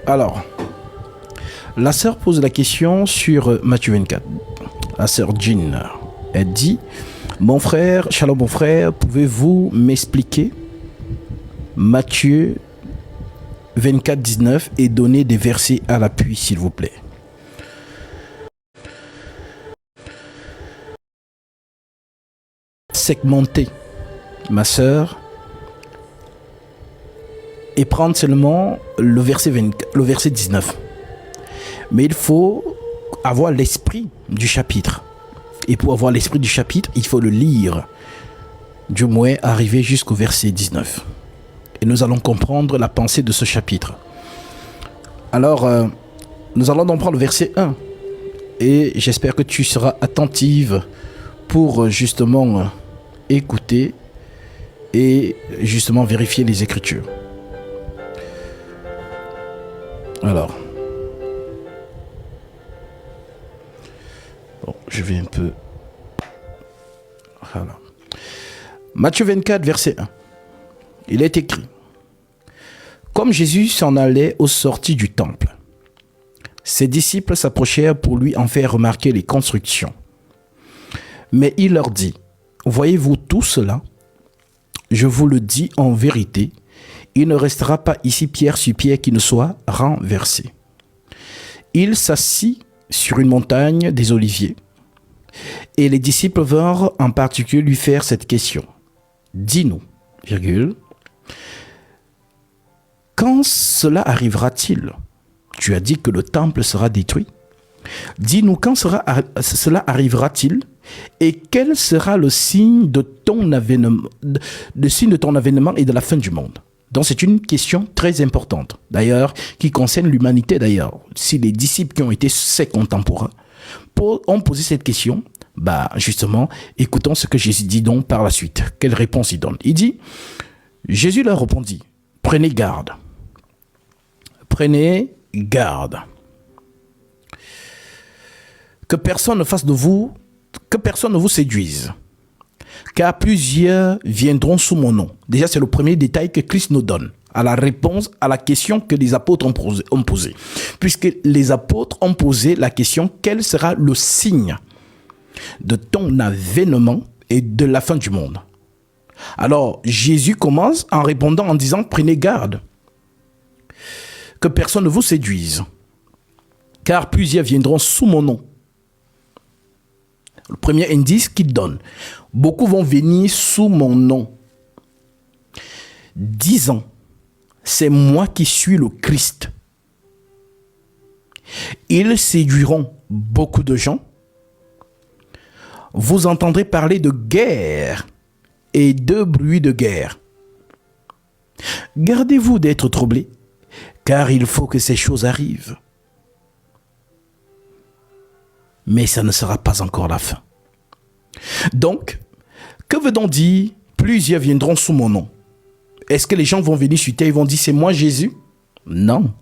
Alors, la sœur pose la question sur Matthieu 24. La sœur Jean, elle dit: mon frère, shalom mon frère, pouvez-vous m'expliquer Matthieu 24, 19 et donner des versets à l'appui, s'il vous plaît. Segmenter, ma sœur, et prendre seulement le verset 19. Mais il faut avoir l'esprit du chapitre. Et pour avoir l'esprit du chapitre, il faut le lire, du moins arriver jusqu'au verset 19. Et nous allons comprendre la pensée de ce chapitre. Alors, nous allons donc prendre le verset 1. Et j'espère que tu seras attentive pour justement écouter et justement vérifier les Écritures. Alors, bon, je vais un peu... Voilà. Matthieu 24, verset 1. Il est écrit: comme Jésus s'en allait aux sorties du temple, ses disciples s'approchèrent pour lui en faire remarquer les constructions. Mais il leur dit: voyez-vous tout cela? Je vous le dis en vérité, il ne restera pas ici pierre sur pierre qui ne soit renversée. Il s'assit sur une montagne des Oliviers, et les disciples vinrent en particulier lui faire cette question: dis-nous, virgule, quand cela arrivera-t-il? Tu as dit que le temple sera détruit. Dis-nous quand cela arrivera-t-il et quel sera le signe de ton avènement, et de la fin du monde? Donc c'est une question très importante, d'ailleurs, qui concerne l'humanité d'ailleurs. Si les disciples qui ont été ses contemporains ont posé cette question, justement, écoutons ce que Jésus dit donc par la suite. Quelle réponse il donne? Il dit, Jésus leur répondit: prenez garde. Prenez garde. Que personne ne fasse de vous, que personne ne vous séduise. Car plusieurs viendront sous mon nom. Déjà, c'est le premier détail que Christ nous donne à la réponse à la question que les apôtres ont posée. Puisque les apôtres ont posé la question: quel sera le signe de ton avènement et de la fin du monde? Alors, Jésus commence en répondant en disant: prenez garde. Que personne ne vous séduise. Car plusieurs viendront sous mon nom. Le premier indice qu'il donne: beaucoup vont venir sous mon nom, disant: c'est moi qui suis le Christ. Ils séduiront beaucoup de gens. Vous entendrez parler de guerre et de bruit de guerre. Gardez-vous d'être troublés, car il faut que ces choses arrivent. Mais ça ne sera pas encore la fin. Donc, que veut donc dire plusieurs viendront sous mon nom? Est-ce que les gens vont venir sur terre et vont dire: c'est moi Jésus? Non.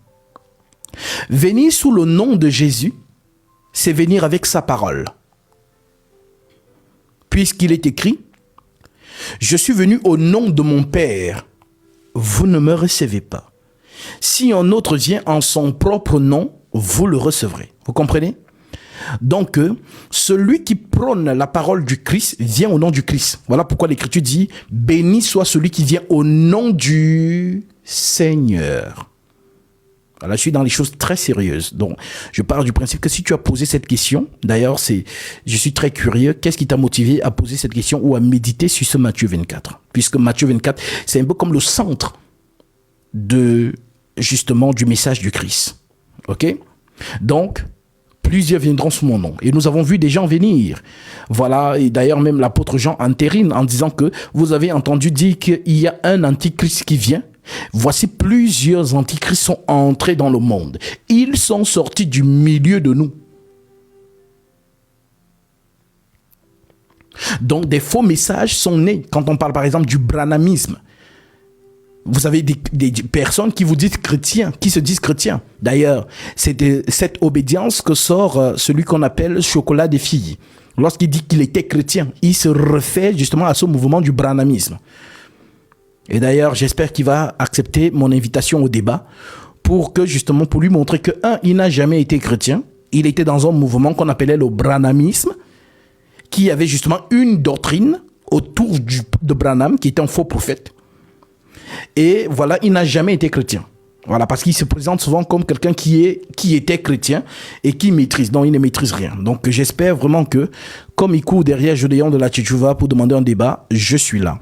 Venir sous le nom de Jésus, c'est venir avec sa parole. Puisqu'il est écrit: je suis venu au nom de mon Père, vous ne me recevez pas. Si un autre vient en son propre nom, vous le recevrez. Vous comprenez? Donc, celui qui prône la parole du Christ vient au nom du Christ. Voilà pourquoi l'Écriture dit: béni soit celui qui vient au nom du Seigneur. Voilà, je suis dans les choses très sérieuses. Donc, je pars du principe que si tu as posé cette question, d'ailleurs, je suis très curieux, qu'est-ce qui t'a motivé à poser cette question ou à méditer sur ce Matthieu 24? Puisque Matthieu 24, c'est un peu comme le centre justement du message du Christ. Ok? Donc, plusieurs viendront sous mon nom. Et nous avons vu des gens venir. Voilà, et d'ailleurs même l'apôtre Jean entérine en disant que vous avez entendu dire qu'il y a un antichrist qui vient. Voici plusieurs antichrists sont entrés dans le monde. Ils sont sortis du milieu de nous. Donc des faux messages sont nés. Quand on parle par exemple du branhamisme, vous avez des personnes qui vous disent chrétiens, qui se disent chrétiens. D'ailleurs, c'est de cette obédience que sort celui qu'on appelle Chocolat des filles. Lorsqu'il dit qu'il était chrétien, il se réfère justement à ce mouvement du branhamisme. Et d'ailleurs, j'espère qu'il va accepter mon invitation au débat pour lui montrer que, il n'a jamais été chrétien. Il était dans un mouvement qu'on appelait le branhamisme, qui avait justement une doctrine autour de Branham, qui était un faux prophète. Et voilà, il n'a jamais été chrétien. Voilà, parce qu'il se présente souvent comme quelqu'un qui était chrétien et qui maîtrise. Non, il ne maîtrise rien. Donc, j'espère vraiment que, comme il court derrière Gédéon de la Tchétchouva pour demander un débat, je suis là.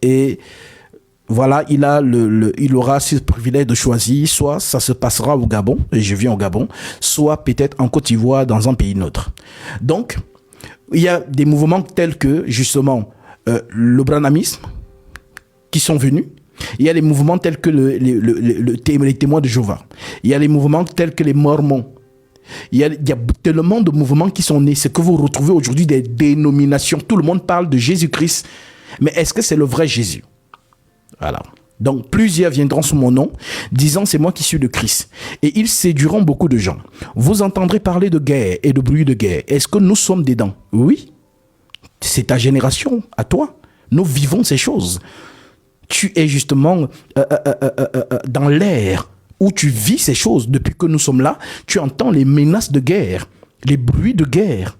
Et voilà, il aura ce privilège de choisir, soit ça se passera au Gabon, et je viens au Gabon, soit peut-être en Côte d'Ivoire, dans un pays neutre. Donc, il y a des mouvements tels que, justement, le branhamisme, qui sont venus. Il y a les mouvements tels que les témoins de Jéhovah. Il y a les mouvements tels que les mormons. Il y a tellement de mouvements qui sont nés. Ce que vous retrouvez aujourd'hui, des dénominations. Tout le monde parle de Jésus-Christ. Mais est-ce que c'est le vrai Jésus? Voilà. Donc, plusieurs viendront sous mon nom, disant c'est moi qui suis le Christ. Et ils séduiront beaucoup de gens. Vous entendrez parler de guerre et de bruit de guerre. Est-ce que nous sommes dedans? Oui. C'est ta génération, à toi. Nous vivons ces choses. Tu es justement dans l'air où tu vis ces choses. Depuis que nous sommes là, tu entends les menaces de guerre, les bruits de guerre.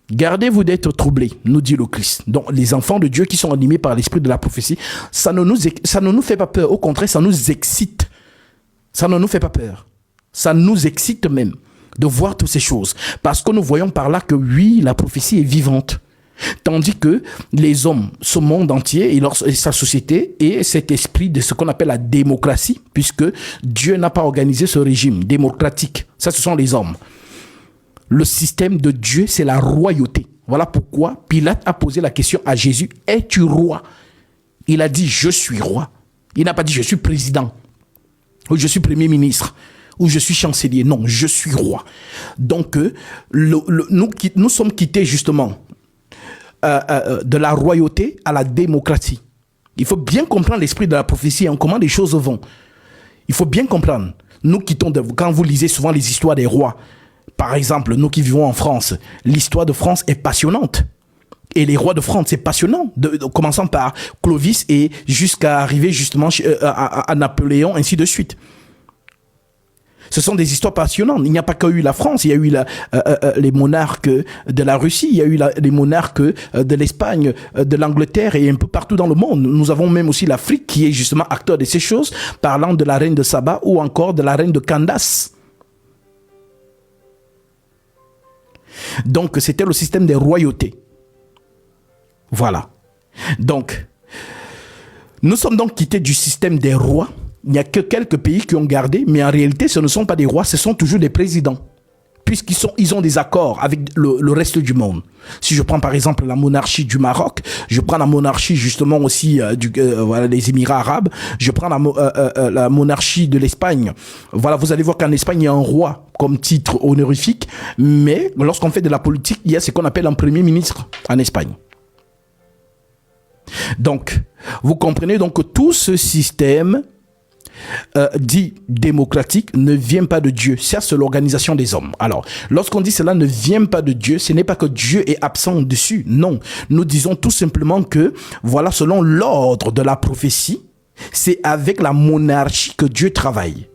Gardez-vous d'être troublés, nous dit le Christ. Donc, les enfants de Dieu qui sont animés par l'esprit de la prophétie, ça ne nous fait pas peur. Au contraire, ça nous excite. Ça ne nous fait pas peur. Ça nous excite même de voir toutes ces choses. Parce que nous voyons par là que oui, la prophétie est vivante. Tandis que les hommes, ce monde entier et sa société et cet esprit de ce qu'on appelle la démocratie, puisque Dieu n'a pas organisé ce régime démocratique. Ça, ce sont les hommes. Le système de Dieu, c'est la royauté. Voilà pourquoi Pilate a posé la question à Jésus, es-tu roi? Il a dit, je suis roi. Il n'a pas dit, je suis président, ou je suis premier ministre, ou je suis chancelier. Non, je suis roi. Donc, nous sommes quittés justement de la royauté à la démocratie. Il faut bien comprendre l'esprit de la prophétie, comment les choses vont. Il faut bien comprendre. Nous quittons, quand vous lisez souvent les histoires des rois, par exemple, nous qui vivons en France, l'histoire de France est passionnante. Et les rois de France, c'est passionnant, commençant par Clovis et jusqu'à arriver justement à Napoléon, ainsi de suite. Ce sont des histoires passionnantes. Il n'y a pas qu'à eu la France, il y a eu les monarques de la Russie, il y a eu les monarques de l'Espagne, de l'Angleterre et un peu partout dans le monde. Nous avons même aussi l'Afrique qui est justement acteur de ces choses, parlant de la reine de Saba ou encore de la reine de Candace. Donc, c'était le système des royautés. Voilà. Donc, nous sommes donc quittés du système des rois. Il n'y a que quelques pays qui ont gardé, mais en réalité, ce ne sont pas des rois, ce sont toujours des présidents, puisqu'ils ont des accords avec le reste du monde. Si je prends par exemple la monarchie du Maroc, je prends la monarchie justement aussi des Émirats arabes, je prends la monarchie de l'Espagne. Voilà, vous allez voir qu'en Espagne, il y a un roi comme titre honorifique, mais lorsqu'on fait de la politique, il y a ce qu'on appelle un premier ministre en Espagne. Donc, vous comprenez donc que tout ce système dit démocratique ne vient pas de Dieu. Ça, c'est l'organisation des hommes. Alors, lorsqu'on dit cela ne vient pas de Dieu, ce n'est pas que Dieu est absent dessus. Non, nous disons tout simplement que, voilà, selon l'ordre de la prophétie, c'est avec la monarchie que Dieu travaille.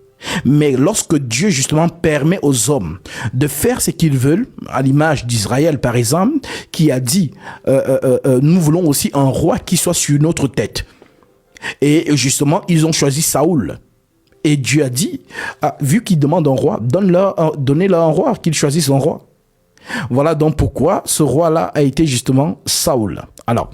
Mais lorsque Dieu justement permet aux hommes de faire ce qu'ils veulent, à l'image d'Israël par exemple, qui a dit nous voulons aussi un roi qui soit sur notre tête. Et justement, ils ont choisi Saoul. Et Dieu a dit, vu qu'ils demandent un roi, donnez-leur un roi, qu'ils choisissent un roi. Voilà donc pourquoi ce roi-là a été justement Saoul. Alors,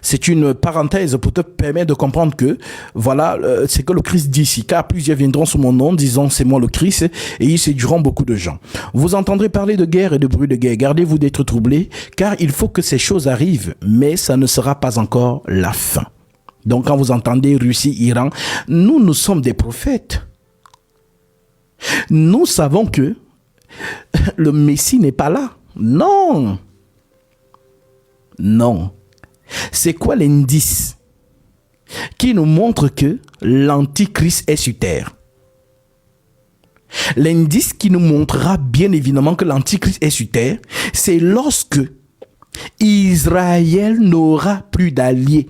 c'est une parenthèse pour te permettre de comprendre que, voilà, c'est que le Christ dit ici, car plusieurs viendront sous mon nom, disant c'est moi le Christ, et ils séduiront beaucoup de gens. Vous entendrez parler de guerre et de bruit de guerre. Gardez-vous d'être troublés, car il faut que ces choses arrivent, mais ça ne sera pas encore la fin. Donc, quand vous entendez Russie, Iran, nous sommes des prophètes. Nous savons que le Messie n'est pas là. Non. Non. C'est quoi l'indice qui nous montre que l'Antichrist est sur terre? L'indice qui nous montrera bien évidemment que l'Antichrist est sur terre, c'est lorsque Israël n'aura plus d'alliés.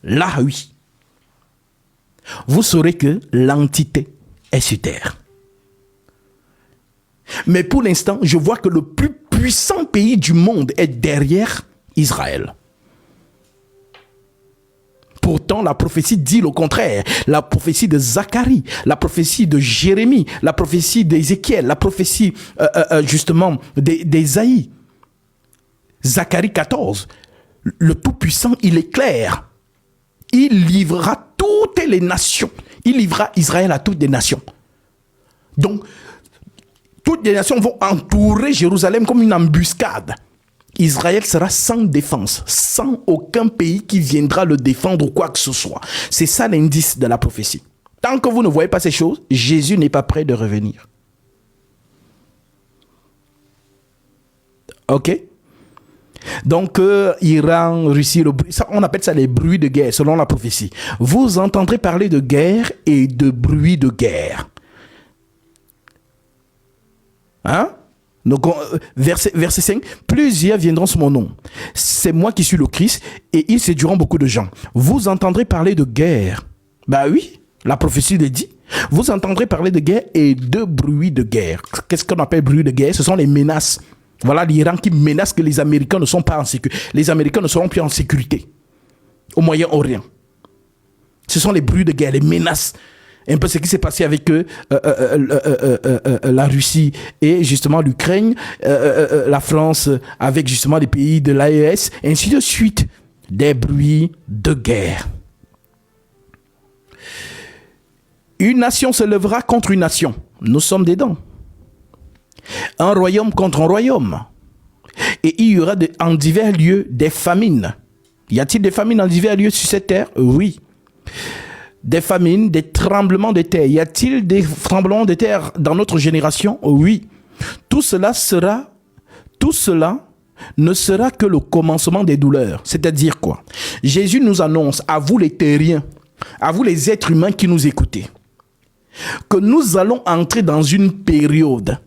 Là, oui. vous saurez que l'entité est sur terre. Mais pour l'instant, je vois que le plus puissant pays du monde est derrière Israël. Pourtant, la prophétie dit le contraire. La prophétie de Zacharie, la prophétie de Jérémie, la prophétie d'Ézéchiel, la prophétie justement d'Ésaïe. Zacharie 14, le Tout-Puissant, il est clair. Il livrera toutes les nations. Il livrera Israël à toutes les nations. Donc, toutes les nations vont entourer Jérusalem comme une embuscade. Israël sera sans défense, sans aucun pays qui viendra le défendre ou quoi que ce soit. C'est ça l'indice de la prophétie. Tant que vous ne voyez pas ces choses, Jésus n'est pas prêt de revenir. Ok? Donc, Iran, Russie, on appelle ça les bruits de guerre, selon la prophétie. Vous entendrez parler de guerre et de bruits de guerre. Hein? Donc, verset 5, plusieurs viendront sous mon nom. C'est moi qui suis le Christ et ils séduiront beaucoup de gens. Vous entendrez parler de guerre. Bah oui, la prophétie le dit. Vous entendrez parler de guerre et de bruit de guerre. Qu'est-ce qu'on appelle bruit de guerre? Ce sont les menaces. Voilà l'Iran qui menace que les Américains ne sont pas en sécurité. Les Américains ne seront plus en sécurité au Moyen-Orient. Ce sont les bruits de guerre, les menaces. Un peu ce qui s'est passé avec la Russie et justement l'Ukraine, la France avec justement les pays de l'AES, ainsi de suite. Des bruits de guerre. Une nation se lèvera contre une nation. Nous sommes dedans. Un royaume contre un royaume. Et il y aura en divers lieux des famines. Y a-t-il des famines en divers lieux sur cette terre? Oui. Des famines, des tremblements de terre. Y a-t-il des tremblements de terre dans notre génération? Oui. Tout cela ne sera que le commencement des douleurs. C'est-à-dire quoi? Jésus nous annonce, à vous les terriens, à vous les êtres humains qui nous écoutez, que nous allons entrer dans une période.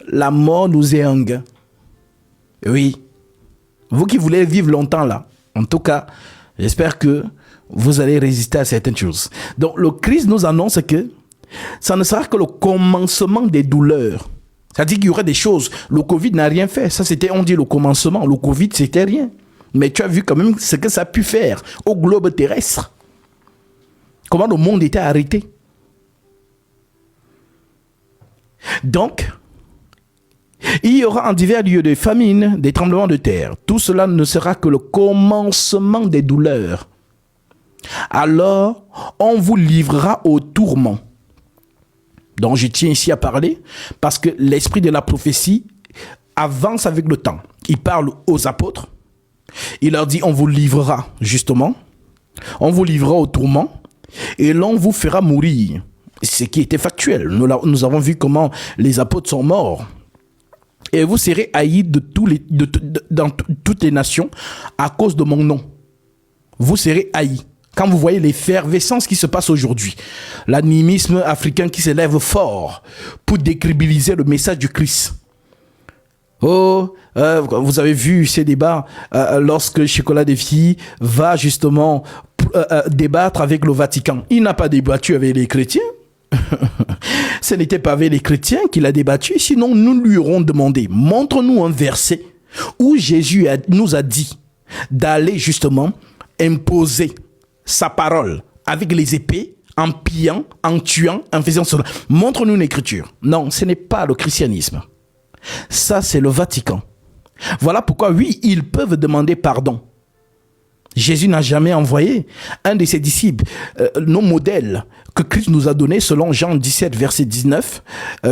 La mort nous est un gain. Oui. Vous qui voulez vivre longtemps là, en tout cas, j'espère que vous allez résister à certaines choses. Donc, le Christ nous annonce que ça ne sera que le commencement des douleurs. C'est-à-dire qu'il y aura des choses. Le Covid n'a rien fait. Ça, c'était, on dit, le commencement. Le Covid, c'était rien. Mais tu as vu quand même ce que ça a pu faire au globe terrestre. Comment le monde était arrêté. Donc, il y aura en divers lieux de famine, des tremblements de terre. Tout cela ne sera que le commencement des douleurs. Alors, on vous livrera au tourment. Donc, je tiens ici à parler parce que l'esprit de la prophétie avance avec le temps. Il parle aux apôtres. Il leur dit, on vous livrera, justement. On vous livrera au tourment et l'on vous fera mourir. Ce qui était factuel. Nous avons vu comment les apôtres sont morts. Et vous serez haïs dans toutes les nations à cause de mon nom. Vous serez haïs. Quand vous voyez l'effervescence qui se passe aujourd'hui, l'animisme africain qui s'élève fort pour décrédibiliser le message du Christ. Oh, vous avez vu ces débats lorsque Chocolat des filles va justement débattre avec le Vatican. Il n'a pas débattu avec les chrétiens. Ce n'était pas avec les chrétiens qu'il a débattu, sinon nous lui aurons demandé, montre-nous un verset où Jésus nous a dit d'aller justement imposer sa parole avec les épées, en pillant, en tuant, en faisant cela. Montre-nous une écriture. Non, ce n'est pas le christianisme. Ça, c'est le Vatican. Voilà pourquoi, oui, ils peuvent demander pardon. Jésus n'a jamais envoyé un de ses disciples, nos modèles que Christ nous a donnés selon Jean 17, verset 19.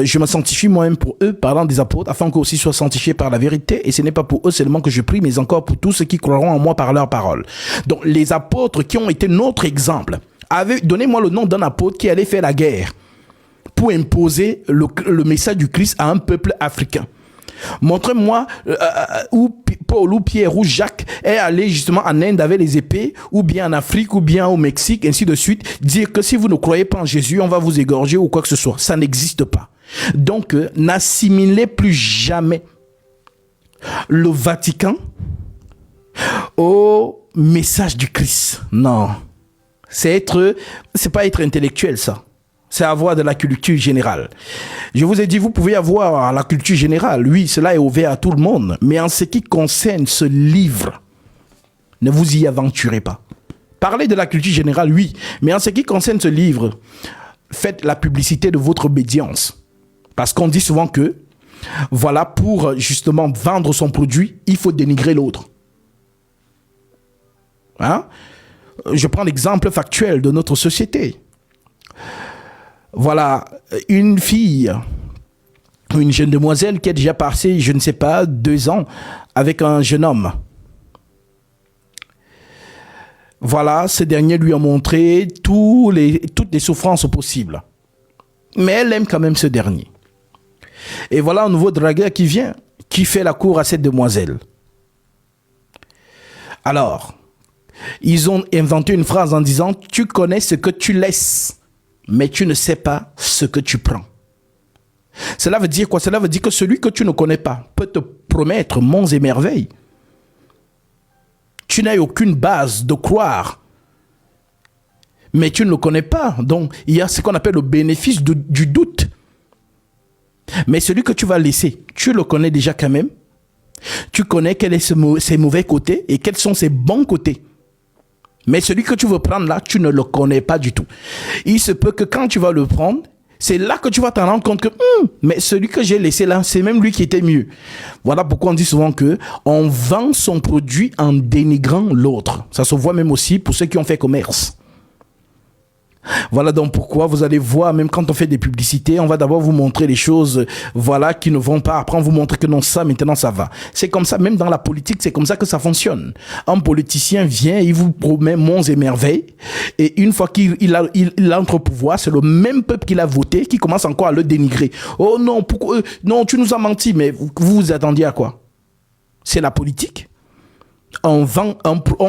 Je me sanctifie moi-même pour eux, parlant des apôtres, afin qu'eux aussi soient sanctifiés par la vérité. Et ce n'est pas pour eux seulement que je prie, mais encore pour tous ceux qui croiront en moi par leur parole. Donc les apôtres qui ont été notre exemple, donnez-moi le nom d'un apôtre qui allait faire la guerre pour imposer le message du Christ à un peuple africain. Montrez-moi où Paul ou Pierre ou Jacques est allé justement en Inde avec les épées, ou bien en Afrique, ou bien au Mexique, ainsi de suite, dire que si vous ne croyez pas en Jésus, on va vous égorger ou quoi que ce soit. Ça n'existe pas. Donc, n'assimilez plus jamais le Vatican au message du Christ. Non. c'est pas être intellectuel, ça. C'est avoir de la culture générale. Je vous ai dit, vous pouvez avoir la culture générale. Oui, cela est ouvert à tout le monde. Mais en ce qui concerne ce livre, ne vous y aventurez pas. Parlez de la culture générale, oui. Mais en ce qui concerne ce livre, faites la publicité de votre obédience. Parce qu'on dit souvent que, voilà, pour justement vendre son produit, il faut dénigrer l'autre. Hein? Je prends l'exemple factuel de notre société. Voilà, une fille, une jeune demoiselle qui a déjà passé, je ne sais pas, 2 ans avec un jeune homme. Voilà, ce dernier lui a montré toutes les souffrances possibles. Mais elle aime quand même ce dernier. Et voilà un nouveau dragueur qui vient, qui fait la cour à cette demoiselle. Alors, ils ont inventé une phrase en disant « Tu connais ce que tu laisses ». Mais tu ne sais pas ce que tu prends. Cela veut dire quoi? Cela veut dire que celui que tu ne connais pas peut te promettre monts et merveilles. Tu n'as aucune base de croire. Mais tu ne le connais pas. Donc, il y a ce qu'on appelle le bénéfice du doute. Mais celui que tu vas laisser, tu le connais déjà quand même. Tu connais quels sont ses mauvais côtés et quels sont ses bons côtés. Mais celui que tu veux prendre là, tu ne le connais pas du tout. Il se peut que quand tu vas le prendre, c'est là que tu vas t'en rendre compte que mais celui que j'ai laissé là, c'est même lui qui était mieux. Voilà pourquoi on dit souvent que on vend son produit en dénigrant l'autre. Ça se voit même aussi pour ceux qui ont fait commerce. Voilà donc pourquoi vous allez voir, même quand on fait des publicités, on va d'abord vous montrer les choses, voilà, qui ne vont pas. Après, on vous montre que non, ça, maintenant, ça va. C'est comme ça, même dans la politique, c'est comme ça que ça fonctionne. Un politicien vient, il vous promet monts et merveilles, et une fois qu'il entre au pouvoir, c'est le même peuple qu'il a voté qui commence encore à le dénigrer. Oh non, pourquoi, non, tu nous as menti, mais vous vous attendiez à quoi? C'est la politique. On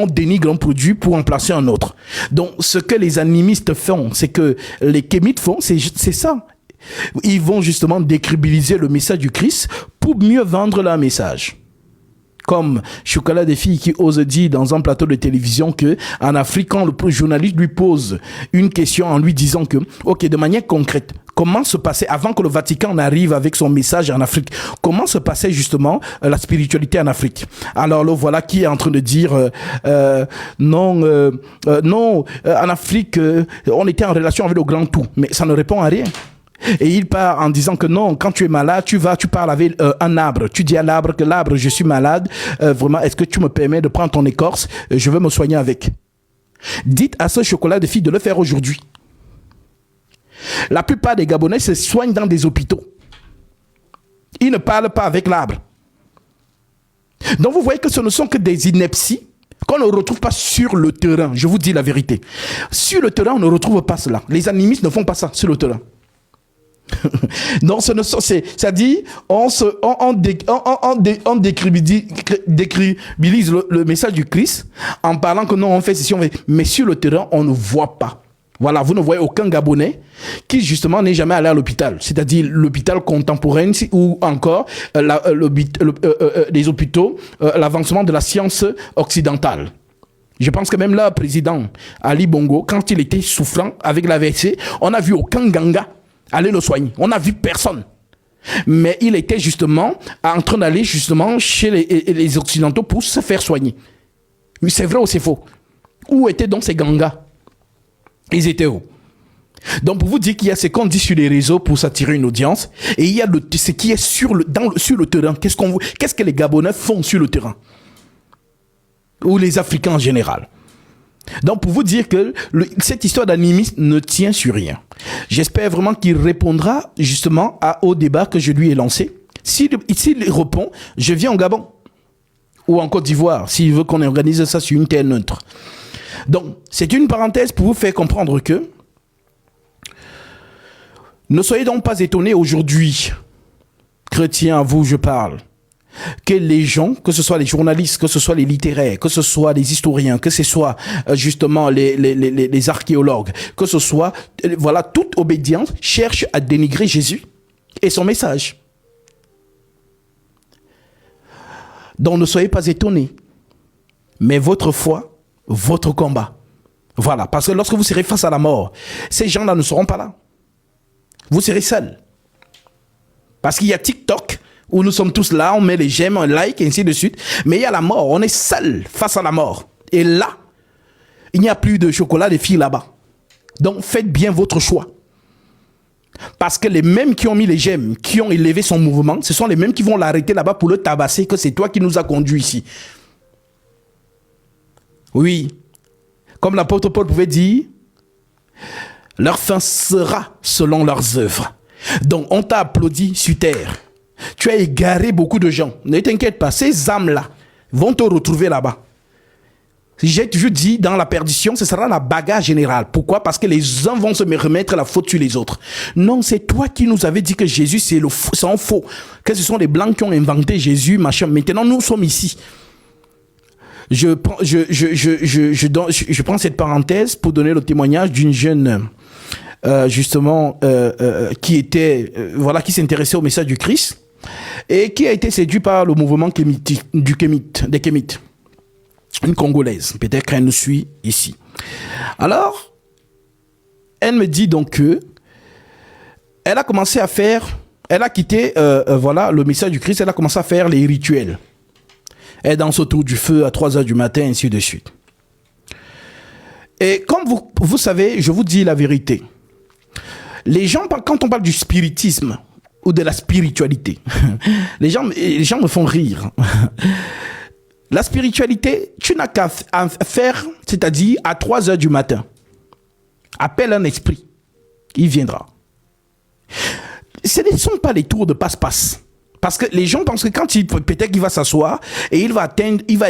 dénigre un produit pour en placer un autre. Donc, ce que les animistes font, c'est que les kémites font, c'est ça. Ils vont justement décrédibiliser le message du Christ pour mieux vendre leur message. Comme Chocolat des filles qui ose dire dans un plateau de télévision que en Afrique, quand le journaliste lui pose une question en lui disant que, ok, de manière concrète, comment se passait, avant que le Vatican n'arrive avec son message en Afrique, comment se passait justement la spiritualité en Afrique? Alors là, voilà qui est en train de dire non, en Afrique, on était en relation avec le grand tout, mais ça ne répond à rien. Et il part en disant que non, quand tu es malade, tu parles avec un arbre. Tu dis à l'arbre que l'arbre, je suis malade. Vraiment, est-ce que tu me permets de prendre ton écorce? Je veux me soigner avec. Dites à ce chocolat de fille de le faire aujourd'hui. La plupart des Gabonais se soignent dans des hôpitaux. Ils ne parlent pas avec l'arbre. Donc vous voyez que ce ne sont que des inepties qu'on ne retrouve pas sur le terrain. Je vous dis la vérité. Sur le terrain, on ne retrouve pas cela. Les animistes ne font pas ça sur le terrain. Non, c'est-à-dire on décrédibilise le message du Christ en parlant que non, on fait ceci, on fait, mais sur le terrain, on ne voit pas. Voilà, vous ne voyez aucun Gabonais qui justement n'est jamais allé à l'hôpital, c'est-à-dire l'hôpital contemporain ou encore les hôpitaux, l'avancement de la science occidentale. Je pense que même là, président Ali Bongo, quand il était souffrant avec l'AVC, on n'a vu aucun ganga aller le soigner. On n'a vu personne. Mais il était justement en train d'aller justement chez les Occidentaux pour se faire soigner. Oui, c'est vrai ou c'est faux? Où étaient donc ces gangas? Ils étaient où? Donc pour vous dire qu'il y a ce qu'on dit sur les réseaux pour s'attirer une audience, et il y a ce qui est sur le terrain. Qu'est-ce que les Gabonais font sur le terrain? Ou les Africains en général. Donc pour vous dire que cette histoire d'animisme ne tient sur rien. J'espère vraiment qu'il répondra justement au débat que je lui ai lancé. S'il répond, je viens au Gabon ou en Côte d'Ivoire s'il veut qu'on organise ça sur une terre neutre. Donc c'est une parenthèse pour vous faire comprendre que ne soyez donc pas étonnés aujourd'hui, chrétiens, à vous je parle, que les gens, que ce soit les journalistes, que ce soit les littéraires, que ce soit les historiens, que ce soit justement les archéologues, que ce soit, voilà, toute obédience cherche à dénigrer Jésus et son message. Donc ne soyez pas étonnés, mais votre foi, votre combat, Voilà, parce que lorsque vous serez face à la mort, ces gens-là ne seront pas là. Vous serez seuls. Parce qu'il y a TikTok, où nous sommes tous là, on met les j'aime, un like, et ainsi de suite. Mais il y a la mort, on est seul face à la mort. Et là, il n'y a plus de chocolat, de filles là-bas. Donc faites bien votre choix. Parce que les mêmes qui ont mis les j'aime, qui ont élevé son mouvement, ce sont les mêmes qui vont l'arrêter là-bas pour le tabasser, que c'est toi qui nous as conduits ici. Oui. Comme l'apôtre Paul pouvait dire, leur fin sera selon leurs œuvres. Donc on t'a applaudi sur terre. Tu as égaré beaucoup de gens. Ne t'inquiète pas, ces âmes-là vont te retrouver là-bas. J'ai toujours dit, dans la perdition, ce sera la bagarre générale. Pourquoi? Parce que les uns vont se remettre la faute sur les autres. Non, c'est toi qui nous avais dit que Jésus, c'est un faux. Que ce sont les Blancs qui ont inventé Jésus, machin. Maintenant, nous sommes ici. Je prends cette parenthèse pour donner le témoignage d'une jeune, qui était, qui s'intéressait au message du Christ et qui a été séduit par le mouvement des Kémites. Une Congolaise, peut-être qu'elle nous suit ici. Alors, elle me dit donc que elle a commencé à faire, elle a quitté le message du Christ, elle a commencé à faire les rituels. Elle danse autour du feu à 3h du matin, ainsi de suite. Et comme vous savez, je vous dis la vérité. Les gens, quand on parle du spiritisme ou de la spiritualité, les gens me font rire. La spiritualité, tu n'as qu'à faire, c'est-à-dire à 3h du matin. Appelle un esprit, il viendra. Ce ne sont pas les tours de passe-passe. Parce que les gens pensent que quand peut-être qu'il va s'asseoir et il va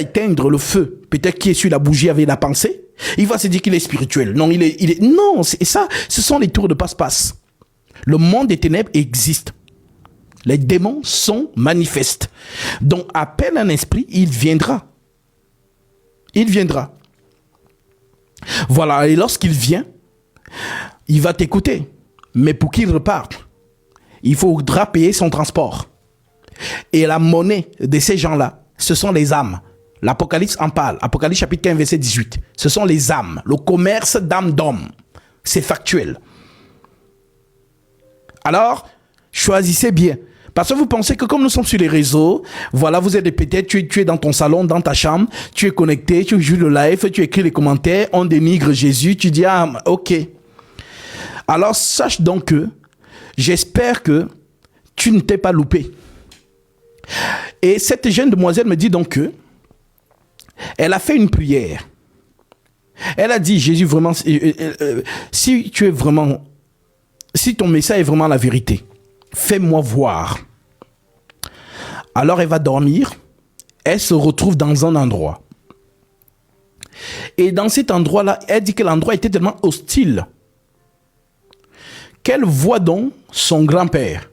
éteindre le feu, peut-être qui est sur la bougie avec la pensée, il va se dire qu'il est spirituel. Non, non, c'est ça, ce sont les tours de passe-passe. Le monde des ténèbres existe. Les démons sont manifestes. Donc, appelle un esprit, il viendra. Il viendra. Voilà, et lorsqu'il vient, il va t'écouter. Mais pour qu'il reparte, il faudra payer son transport. Et la monnaie de ces gens-là, ce sont les âmes. L'Apocalypse en parle. Apocalypse chapitre 15, verset 18. Ce sont les âmes. Le commerce d'âmes d'hommes. C'est factuel. Alors, choisissez bien. Parce que vous pensez que comme nous sommes sur les réseaux, voilà, vous êtes peut-être, tu es dans ton salon, dans ta chambre, tu es connecté, tu joues le live, tu écris les commentaires, on dénigre Jésus, tu dis, ah, ok. Alors, sache donc que, j'espère que tu ne t'es pas loupé. Et cette jeune demoiselle me dit donc que, elle a fait une prière. Elle a dit, Jésus, vraiment, si tu es vraiment, si ton message est vraiment la vérité, fais-moi voir. Alors elle va dormir. Elle se retrouve dans un endroit. Et dans cet endroit-là, elle dit que l'endroit était tellement hostile qu'elle voit donc son grand-père.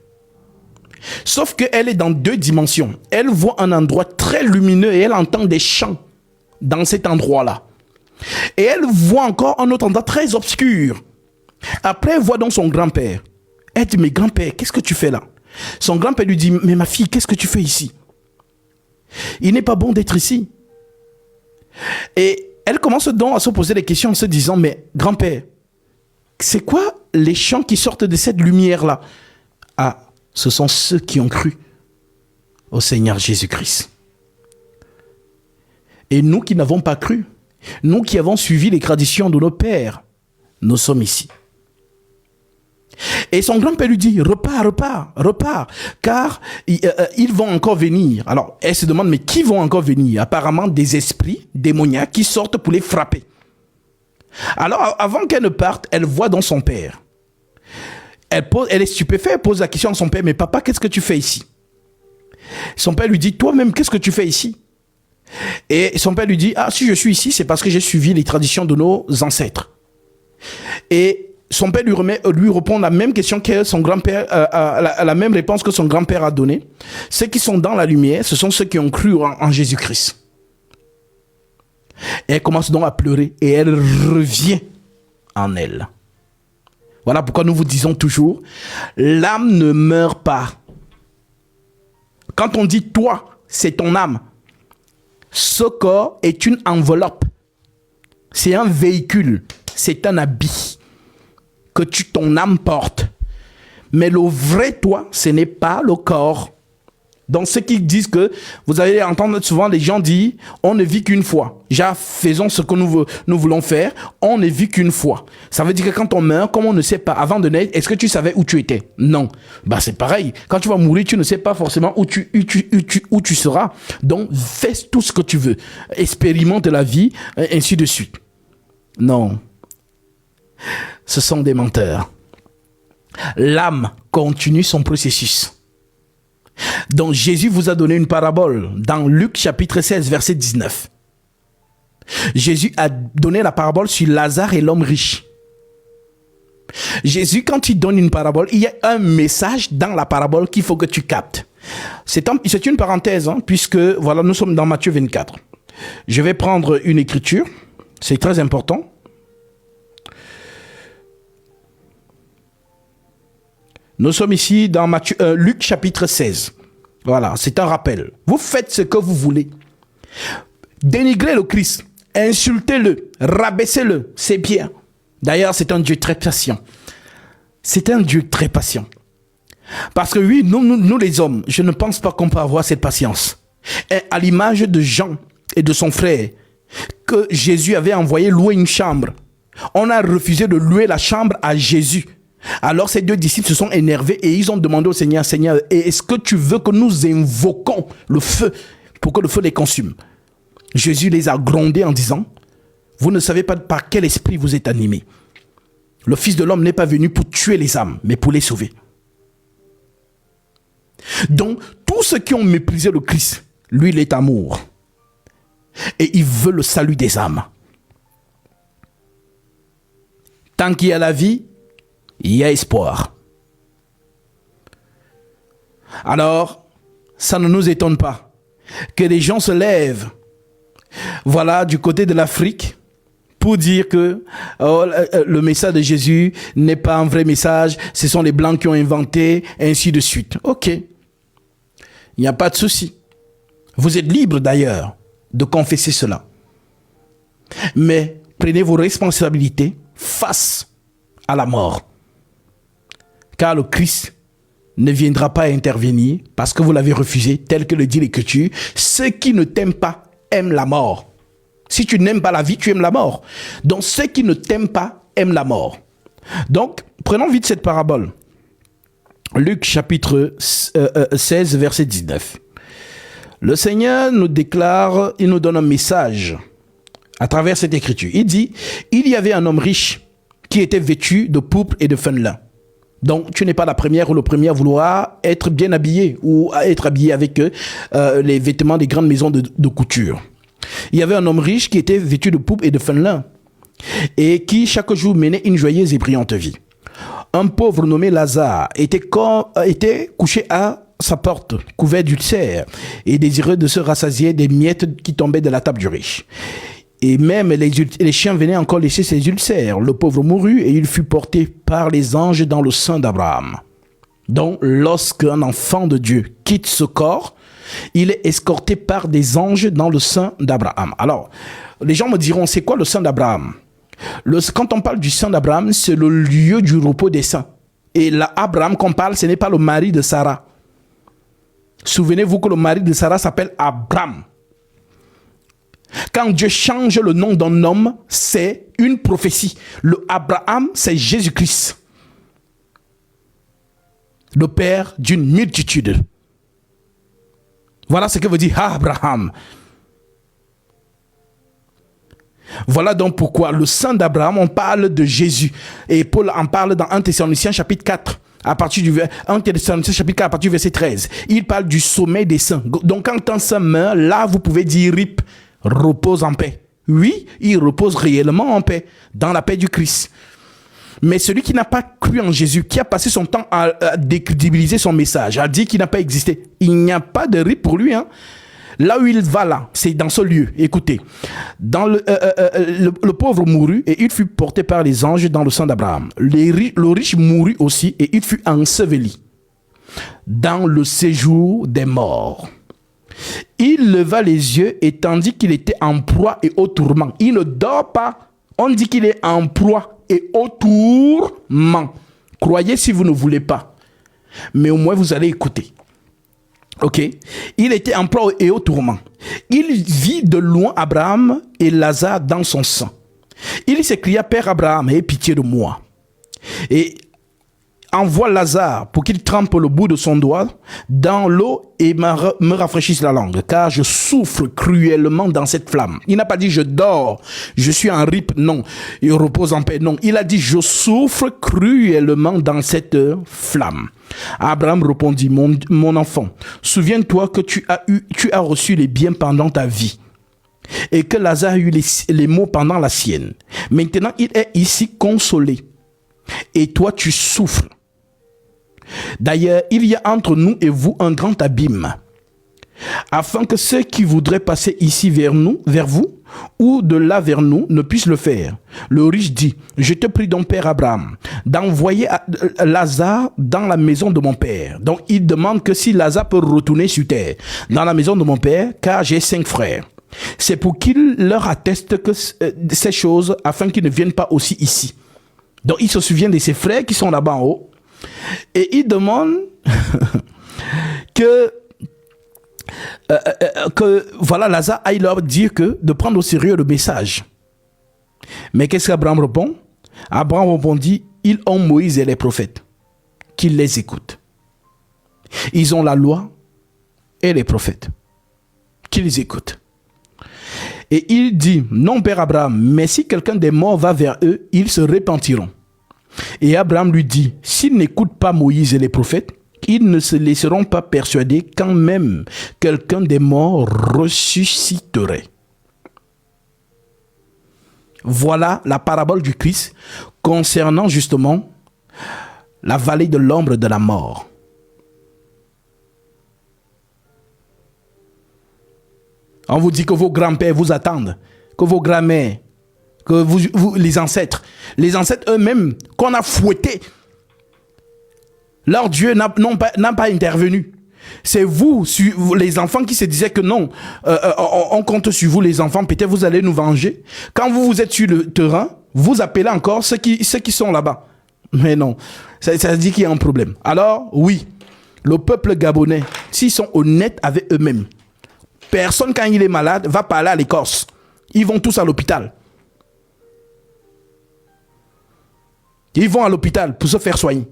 Sauf qu'elle est dans 2 dimensions. Elle voit un endroit très lumineux et elle entend des chants dans cet endroit-là. Et elle voit encore un autre endroit très obscur. Après, elle voit donc son grand-père. Elle dit, mais grand-père, qu'est-ce que tu fais là? Son grand-père lui dit, mais ma fille, qu'est-ce que tu fais ici? Il n'est pas bon d'être ici. Et elle commence donc à se poser des questions en se disant, mais grand-père, c'est quoi les chants qui sortent de cette lumière-là? Ah, ce sont ceux qui ont cru au Seigneur Jésus-Christ. Et nous qui n'avons pas cru, nous qui avons suivi les traditions de nos pères, nous sommes ici. Et son grand-père lui dit, repars, car ils vont encore venir. Alors, elle se demande, mais qui vont encore venir? Apparemment, des esprits démoniaques qui sortent pour les frapper. Alors, avant qu'elle ne parte, elle voit dans son père. Elle est stupéfaite, elle pose la question à son père, mais papa, qu'est-ce que tu fais ici? Son père lui dit, toi-même, qu'est-ce que tu fais ici? Et son père lui dit, ah, si je suis ici, c'est parce que j'ai suivi les traditions de nos ancêtres. Et son père lui répond la même question que son grand-père, la même réponse que son grand-père a donnée. Ceux qui sont dans la lumière, ce sont ceux qui ont cru en Jésus-Christ. Et elle commence donc à pleurer et elle revient en elle. Voilà pourquoi nous vous disons toujours, l'âme ne meurt pas. Quand on dit toi, c'est ton âme. Ce corps est une enveloppe. C'est un véhicule, c'est un habit que ton âme porte. Mais le vrai toi, ce n'est pas le corps. Donc ceux qui disent que, vous allez entendre souvent les gens dire, on ne vit qu'une fois. Déjà, faisons ce que nous voulons faire, on ne vit qu'une fois. Ça veut dire que quand on meurt, comme on ne sait pas, avant de naître, est-ce que tu savais où tu étais? Non. Bah c'est pareil, quand tu vas mourir, tu ne sais pas forcément où tu seras. Donc fais tout ce que tu veux. Expérimente la vie, ainsi de suite. Non. Ce sont des menteurs. L'âme continue son processus. Donc Jésus vous a donné une parabole dans Luc chapitre 16 verset 19. Jésus a donné la parabole sur Lazare et l'homme riche. Jésus, quand il donne une parabole, il y a un message dans la parabole qu'il faut que tu captes. C'est une parenthèse, hein, puisque voilà, nous sommes dans Matthieu 24. Je vais prendre une écriture, c'est très important. Nous sommes ici dans Luc chapitre 16. Voilà, c'est un rappel. Vous faites ce que vous voulez. Dénigrez le Christ, insultez-le, rabaissez-le, c'est bien. D'ailleurs, c'est un Dieu très patient. C'est un Dieu très patient. Parce que oui, nous les hommes, je ne pense pas qu'on peut avoir cette patience. Et à l'image de Jean et de son frère, que Jésus avait envoyé louer une chambre. On a refusé de louer la chambre à Jésus. Alors ces deux disciples se sont énervés et ils ont demandé au Seigneur, Seigneur, est-ce que tu veux que nous invoquons le feu pour que le feu les consume? Jésus les a grondés en disant, vous ne savez pas par quel esprit vous êtes animés. Le Fils de l'homme n'est pas venu pour tuer les âmes, mais pour les sauver. Donc, tous ceux qui ont méprisé le Christ, lui, il est amour. Et il veut le salut des âmes. Tant qu'il y a la vie, il y a espoir. Alors, ça ne nous étonne pas que les gens se lèvent, voilà, du côté de l'Afrique, pour dire que le message de Jésus n'est pas un vrai message, ce sont les Blancs qui ont inventé, ainsi de suite. Ok, il n'y a pas de souci. Vous êtes libre d'ailleurs de confesser cela. Mais prenez vos responsabilités face à la mort. Car le Christ ne viendra pas intervenir parce que vous l'avez refusé, tel que le dit l'Écriture. Ceux qui ne t'aiment pas aiment la mort. Si tu n'aimes pas la vie, tu aimes la mort. Donc ceux qui ne t'aiment pas aiment la mort. Donc, prenons vite cette parabole. Luc chapitre 16, verset 19. Le Seigneur nous déclare, il nous donne un message à travers cette écriture. Il dit, il y avait un homme riche qui était vêtu de pourpre et de fin lin. Donc, tu n'es pas la première ou le premier à vouloir être bien habillé ou à être habillé avec les vêtements des grandes maisons de couture. Il y avait un homme riche qui était vêtu de pourpre et de fin lin et qui chaque jour menait une joyeuse et brillante vie. Un pauvre nommé Lazare était couché à sa porte, couvert d'ulcères et désireux de se rassasier des miettes qui tombaient de la table du riche. Et même les chiens venaient encore lécher ses ulcères. Le pauvre mourut et il fut porté par les anges dans le sein d'Abraham. Donc, lorsqu'un enfant de Dieu quitte ce corps, il est escorté par des anges dans le sein d'Abraham. Alors, les gens me diront, c'est quoi le sein d'Abraham? Quand on parle du sein d'Abraham, c'est le lieu du repos des saints. Et là, Abraham qu'on parle, ce n'est pas le mari de Sarah. Souvenez-vous que le mari de Sarah s'appelle Abraham. Quand Dieu change le nom d'un homme, c'est une prophétie. Le Abraham, c'est Jésus-Christ, le père d'une multitude. Voilà ce que veut dire Abraham. Voilà donc pourquoi le sang d'Abraham, on parle de Jésus. Et Paul en parle dans 1 Thessaloniciens chapitre 4. À partir du 1 Thessaloniciens chapitre 4, à partir du verset 13. Il parle du sommet des saints. Donc quand un saint meurt, là vous pouvez dire RIP, repose en paix. Oui, il repose réellement en paix, dans la paix du Christ. Mais celui qui n'a pas cru en Jésus, qui a passé son temps à décrédibiliser son message, à dire qu'il n'a pas existé, il n'y a pas de RIP pour lui. Là où il va là, c'est dans ce lieu. Écoutez, le pauvre mourut et il fut porté par les anges dans le sein d'Abraham. Le riche mourut aussi et il fut enseveli dans le séjour des morts. Il leva les yeux et tandis qu'il était en proie et au tourment. Il ne dort pas. On dit qu'il est en proie et au tourment. Croyez si vous ne voulez pas. Mais au moins vous allez écouter. Ok? Il était en proie et au tourment. Il vit de loin Abraham et Lazare dans son sang. Il s'écria, Père Abraham, aie pitié de moi. Et envoie Lazare pour qu'il trempe le bout de son doigt dans l'eau et me rafraîchisse la langue, car je souffre cruellement dans cette flamme. Il n'a pas dit je dors, je suis en rip, non, il repose en paix, non. Il a dit je souffre cruellement dans cette flamme. Abraham répondit, mon enfant, souviens-toi que tu as reçu les biens pendant ta vie et que Lazare a eu les maux pendant la sienne. Maintenant, il est ici consolé et toi tu souffres. D'ailleurs, il y a entre nous et vous un grand abîme, afin que ceux qui voudraient passer ici vers vous, ou de là vers nous, ne puissent le faire. Le riche dit, je te prie donc, Père Abraham, d'envoyer Lazare dans la maison de mon père. Donc, il demande que si Lazare peut retourner sur terre, dans la maison de mon père, car j'ai 5 frères. C'est pour qu'il leur atteste que ces choses, afin qu'ils ne viennent pas aussi ici. Donc, il se souvient de ses frères qui sont là-bas en haut. Et il demande que voilà, Lazare aille leur dire de prendre au sérieux le message. Mais qu'est-ce qu'Abraham répond? Abraham répondit, ils ont Moïse et les prophètes, qu'ils les écoutent. Ils ont la loi et les prophètes, qu'ils écoutent. Et il dit, non, Père Abraham, mais si quelqu'un des morts va vers eux, ils se repentiront. Et Abraham lui dit, s'ils n'écoutent pas Moïse et les prophètes, ils ne se laisseront pas persuader quand même quelqu'un des morts ressusciterait. Voilà la parabole du Christ concernant justement la vallée de l'ombre de la mort. On vous dit que vos grands-pères vous attendent, que vos grands-mères, que vous, les ancêtres eux-mêmes, qu'on a fouettés, leur Dieu n'a pas intervenu. C'est vous, les enfants, qui se disaient que non, on compte sur vous, les enfants, peut-être vous allez nous venger. Quand vous êtes sur le terrain, vous appelez encore ceux qui sont là-bas. Mais non, ça dit qu'il y a un problème. Alors, oui, le peuple gabonais, s'ils sont honnêtes avec eux-mêmes, personne, quand il est malade, va parler à l'Écosse. Ils vont tous à l'hôpital. Ils vont à l'hôpital pour se faire soigner.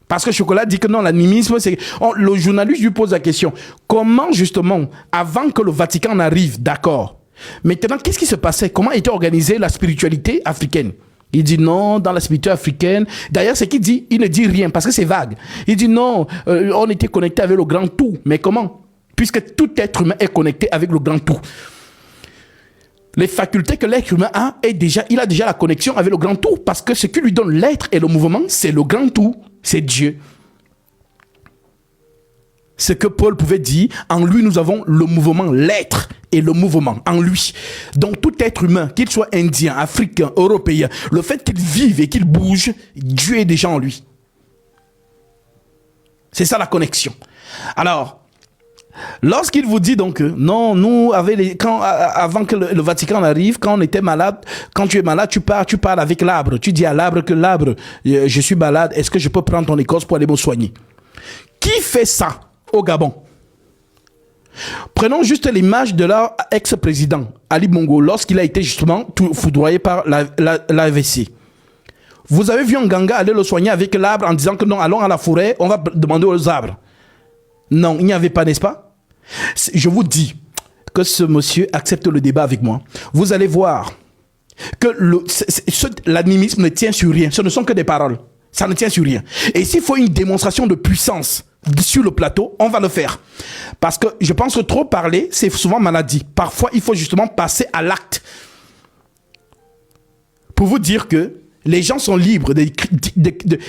Parce que Chocolat dit que non, l'animisme, c'est... le journaliste lui pose la question. Comment, justement, avant que le Vatican n'arrive, d'accord. Maintenant, qu'est-ce qui se passait? Comment était organisée la spiritualité africaine? Il dit non, dans la spiritualité africaine. D'ailleurs, ce qu'il dit, il ne dit rien parce que c'est vague. Il dit non, on était connecté avec le grand tout. Mais comment? Puisque tout être humain est connecté avec le grand tout. Les facultés que l'être humain a, il a déjà la connexion avec le grand tout. Parce que ce qui lui donne l'être et le mouvement, c'est le grand tout. C'est Dieu. Ce que Paul pouvait dire, en lui nous avons le mouvement, l'être et le mouvement, en lui. Donc tout être humain, qu'il soit indien, africain, européen, le fait qu'il vive et qu'il bouge, Dieu est déjà en lui. C'est ça la connexion. Alors, lorsqu'il vous dit donc non, nous, avant que le Vatican arrive, quand on était malade, quand tu es malade, tu parles avec l'arbre. Tu dis à l'arbre que l'arbre, je suis malade, est-ce que je peux prendre ton écorce pour aller me soigner? Qui fait ça au Gabon? Prenons juste l'image de leur ex-président, Ali Bongo, lorsqu'il a été justement foudroyé par l'AVC. Vous avez vu un ganga aller le soigner avec l'arbre en disant que non, allons à la forêt, on va demander aux arbres. Non, il n'y avait pas, n'est-ce pas? Je vous dis que ce monsieur accepte le débat avec moi. Vous allez voir que l'animisme ne tient sur rien. Ce ne sont que des paroles. Ça ne tient sur rien. Et s'il faut une démonstration de puissance sur le plateau, on va le faire. Parce que je pense que trop parler, c'est souvent maladie. Parfois, il faut justement passer à l'acte. Pour vous dire que les gens sont libres.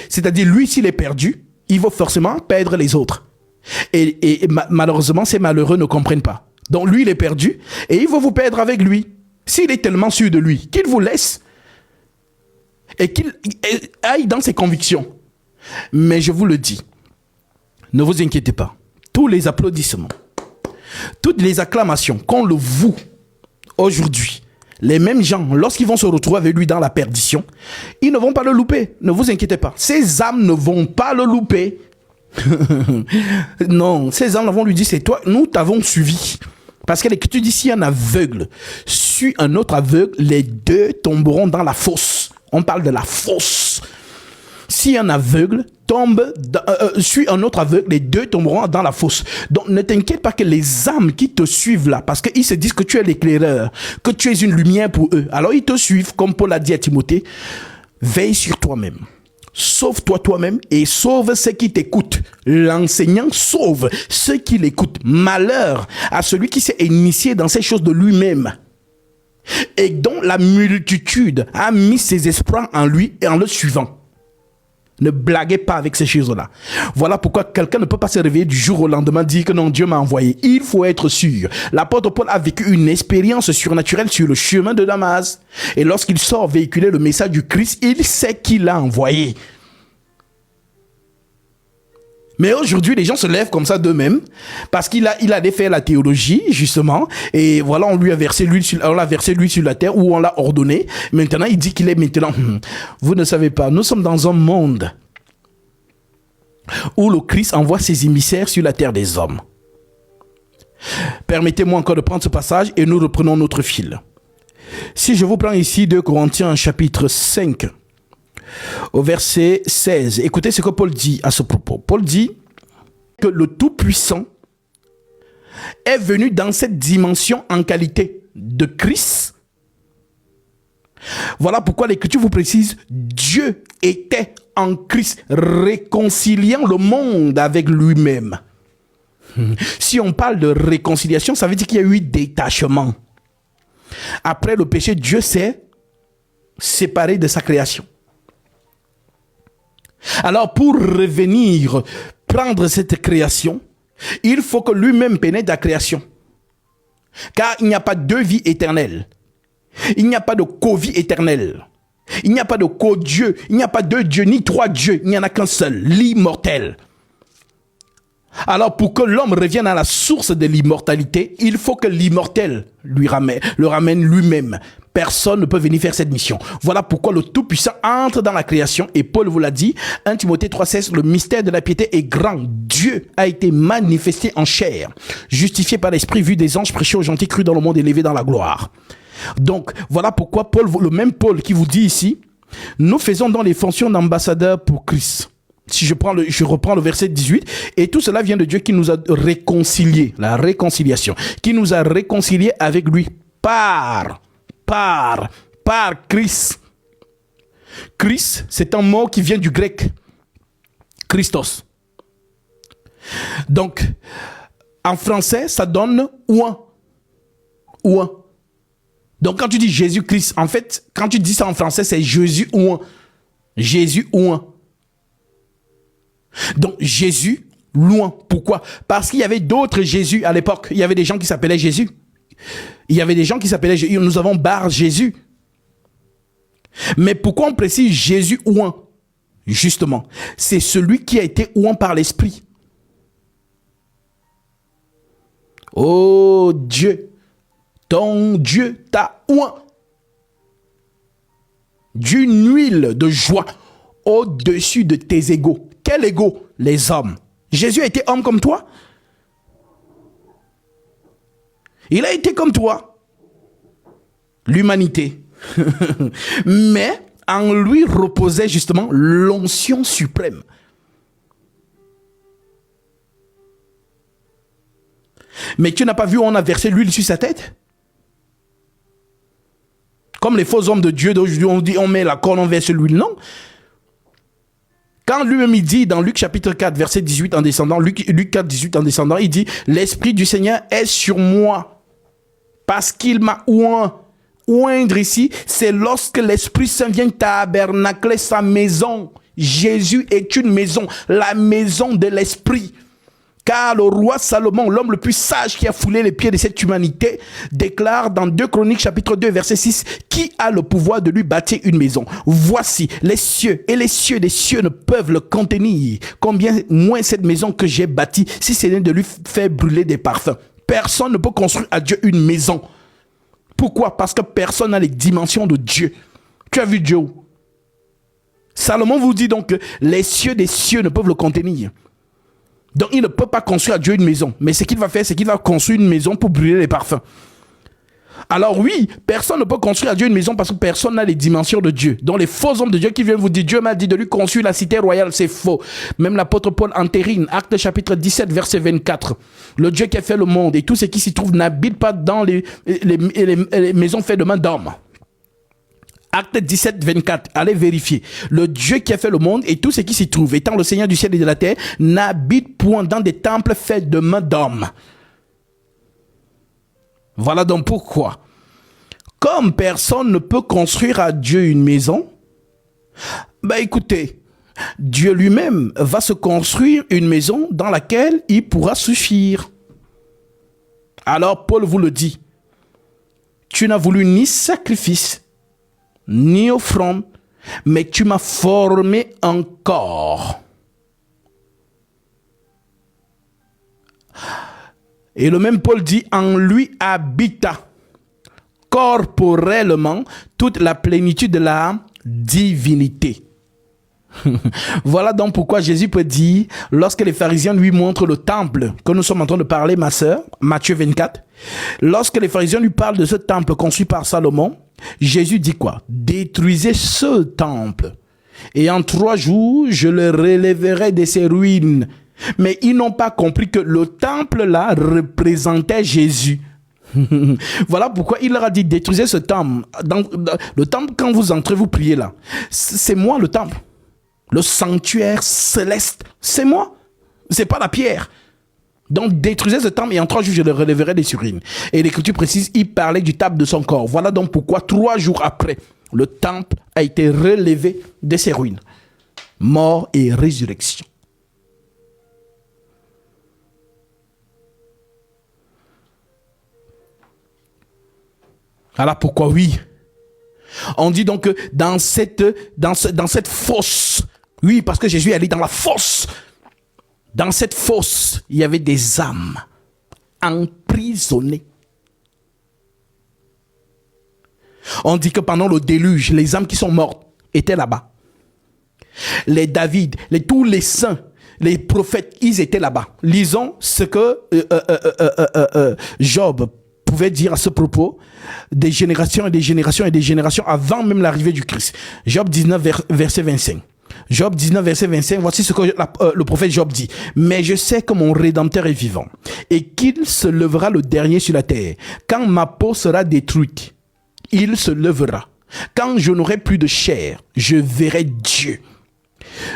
C'est-à-dire, lui, s'il est perdu, il va forcément perdre les autres. Et malheureusement, ces malheureux ne comprennent pas. Donc lui, il est perdu et il va vous perdre avec lui. S'il est tellement sûr de lui, qu'il vous laisse et qu'il aille dans ses convictions. Mais je vous le dis, ne vous inquiétez pas. Tous les applaudissements, Toutes les acclamations qu'on le voue aujourd'hui, les mêmes gens, lorsqu'ils vont se retrouver avec lui dans la perdition, ils ne vont pas le louper. Ne vous inquiétez pas. Ces âmes ne vont pas le louper. Non, ces âmes vont lui dire, c'est toi, nous t'avons suivi. Parce que l'Écriture dit, si un aveugle suit un autre aveugle, les deux tomberont dans la fosse. On parle de la fosse. Si un aveugle suit un autre aveugle, les deux tomberont dans la fosse. Donc ne t'inquiète pas que les âmes qui te suivent là, parce qu'ils se disent que tu es l'éclaireur, que tu es une lumière pour eux, alors ils te suivent, comme Paul a dit à Timothée, veille sur toi-même. Sauve-toi toi-même et sauve ceux qui t'écoutent. L'enseignant sauve ceux qui l'écoutent. Malheur à celui qui s'est initié dans ces choses de lui-même et dont la multitude a mis ses espoirs en lui et en le suivant. Ne blaguez pas avec ces choses-là. Voilà pourquoi quelqu'un ne peut pas se réveiller du jour au lendemain, dire que non, Dieu m'a envoyé. Il faut être sûr. L'apôtre Paul a vécu une expérience surnaturelle sur le chemin de Damas. Et lorsqu'il sort véhiculer le message du Christ, il sait qui l'a envoyé. Mais aujourd'hui, les gens se lèvent comme ça d'eux-mêmes parce qu'il a fait la théologie, justement. Et voilà, on l'a versé lui sur la terre ou on l'a ordonné. Maintenant, il dit qu'il est maintenant. Vous ne savez pas, nous sommes dans un monde où le Christ envoie ses émissaires sur la terre des hommes. Permettez-moi encore de prendre ce passage et nous reprenons notre fil. Si je vous prends ici 2 Corinthiens chapitre 5, au verset 16. Écoutez ce que Paul dit à ce propos. Paul dit que le Tout-Puissant est venu dans cette dimension en qualité de Christ. Voilà pourquoi l'Écriture vous précise, Dieu était en Christ, réconciliant le monde avec lui-même. Si on parle de réconciliation, ça veut dire qu'il y a eu détachement. Après le péché, Dieu s'est séparé de sa création. Alors pour revenir, prendre cette création, il faut que lui-même pénètre la création. Car il n'y a pas deux vies éternelles. Il n'y a pas de co-vie éternelle. Il n'y a pas de co-Dieu. Il n'y a pas deux dieux ni trois dieux. Il n'y en a qu'un seul, l'immortel. Alors pour que l'homme revienne à la source de l'immortalité, il faut que l'immortel le ramène lui-même. Personne ne peut venir faire cette mission. Voilà pourquoi le Tout-Puissant entre dans la création. Et Paul vous l'a dit, 1 Timothée 3,16, le mystère de la piété est grand. Dieu a été manifesté en chair, justifié par l'Esprit, vu des anges, prêché aux gentils, cru dans le monde, élevé dans la gloire. Donc, voilà pourquoi Paul, le même Paul qui vous dit ici, nous faisons donc les fonctions d'ambassadeurs pour Christ. Si je reprends le verset 18, et tout cela vient de Dieu qui nous a réconciliés, la réconciliation, qui nous a réconciliés avec lui par Christ. Christ, c'est un mot qui vient du grec, Christos. Donc, en français, ça donne ouin. Ouin. Donc, quand tu dis Jésus-Christ, en fait, quand tu dis ça en français, c'est Jésus ouin. Jésus ouin. Donc, Jésus loin. Pourquoi? Parce qu'il y avait d'autres Jésus à l'époque. Il y avait des gens qui s'appelaient Jésus. Il y avait des gens qui s'appelaient Jésus. Nous avons Bar Jésus. Mais pourquoi on précise Jésus ouin? Justement, c'est celui qui a été ouin par l'Esprit. Oh Dieu, ton Dieu t'a ouin d'une huile de joie au-dessus de tes égaux. Quel égaux? Les hommes. Jésus a été homme comme toi. Il a été comme toi. L'humanité. Mais en lui reposait justement l'onction suprême. Mais tu n'as pas vu où on a versé l'huile sur sa tête? Comme les faux hommes de Dieu d'aujourd'hui, on dit on met la corne, on verse l'huile. Non. Quand lui-même il dit dans Luc chapitre 4 verset 18 en descendant, Luc 4 18 en descendant, il dit l'Esprit du Seigneur est sur moi parce qu'il m'a oint. Oindre ici, c'est lorsque l'Esprit Saint vient tabernacler sa maison. Jésus est une maison, la maison de l'Esprit. Car le roi Salomon, l'homme le plus sage qui a foulé les pieds de cette humanité, déclare dans 2 Chroniques chapitre 2 verset 6, qui a le pouvoir de lui bâtir une maison? Voici les cieux, et les cieux des cieux ne peuvent le contenir. Combien moins cette maison que j'ai bâtie, si ce n'est de lui faire brûler des parfums. Personne ne peut construire à Dieu une maison. Pourquoi? Parce que personne n'a les dimensions de Dieu. Tu as vu Dieu où? Salomon vous dit donc que les cieux des cieux ne peuvent le contenir. Donc il ne peut pas construire à Dieu une maison. Mais ce qu'il va faire, c'est qu'il va construire une maison pour brûler les parfums. Alors oui, personne ne peut construire à Dieu une maison parce que personne n'a les dimensions de Dieu. Donc les faux hommes de Dieu qui viennent vous dire, Dieu m'a dit de lui construire la cité royale, c'est faux. Même l'apôtre Paul entérine, Actes chapitre 17, verset 24. Le Dieu qui a fait le monde et tout ce qui s'y trouve n'habite pas dans les maisons faites de main d'homme. Acte 17, 24, allez vérifier. Le Dieu qui a fait le monde et tout ce qui s'y trouve, étant le Seigneur du ciel et de la terre, n'habite point dans des temples faits de main d'homme. Voilà donc pourquoi, comme personne ne peut construire à Dieu une maison, ben écoutez, Dieu lui-même va se construire une maison dans laquelle il pourra suffire. Alors Paul vous le dit, tu n'as voulu ni sacrifice, ni offrande, mais tu m'as formé un corps. Et le même Paul dit, en lui habita corporellement toute la plénitude de la divinité. Voilà donc pourquoi Jésus peut dire, lorsque les pharisiens lui montrent le temple, que nous sommes en train de parler, ma sœur, Matthieu 24, lorsque les pharisiens lui parlent de ce temple construit par Salomon, Jésus dit quoi? Détruisez ce temple, et en 3 jours, je le relèverai de ses ruines. Mais ils n'ont pas compris que le temple là représentait Jésus. Voilà pourquoi il leur a dit, détruisez ce temple. Dans le temple, quand vous entrez, vous priez là. C'est moi le temple. Le sanctuaire céleste, c'est moi. C'est pas la pierre. Donc détruisez ce temple et en 3 jours, je le relèverai des ruines. Et l'Écriture précise, il parlait du temple de son corps. Voilà donc pourquoi 3 jours après, le temple a été relevé de ses ruines. Mort et résurrection. Alors pourquoi oui? On dit donc que dans cette fosse, oui, parce que Jésus est allé dans la fosse. Dans cette fosse, il y avait des âmes emprisonnées. On dit que pendant le déluge, les âmes qui sont mortes étaient là-bas. Les David, tous les saints, les prophètes, ils étaient là-bas. Lisons ce que Job pouvait dire à ce propos, des générations et des générations et des générations avant même l'arrivée du Christ. Job 19, verset 25. Job 19, verset 25, voici ce que le prophète Job dit. Mais je sais que mon Rédempteur est vivant et qu'il se lèvera le dernier sur la terre. Quand ma peau sera détruite, il se lèvera. Quand je n'aurai plus de chair, je verrai Dieu.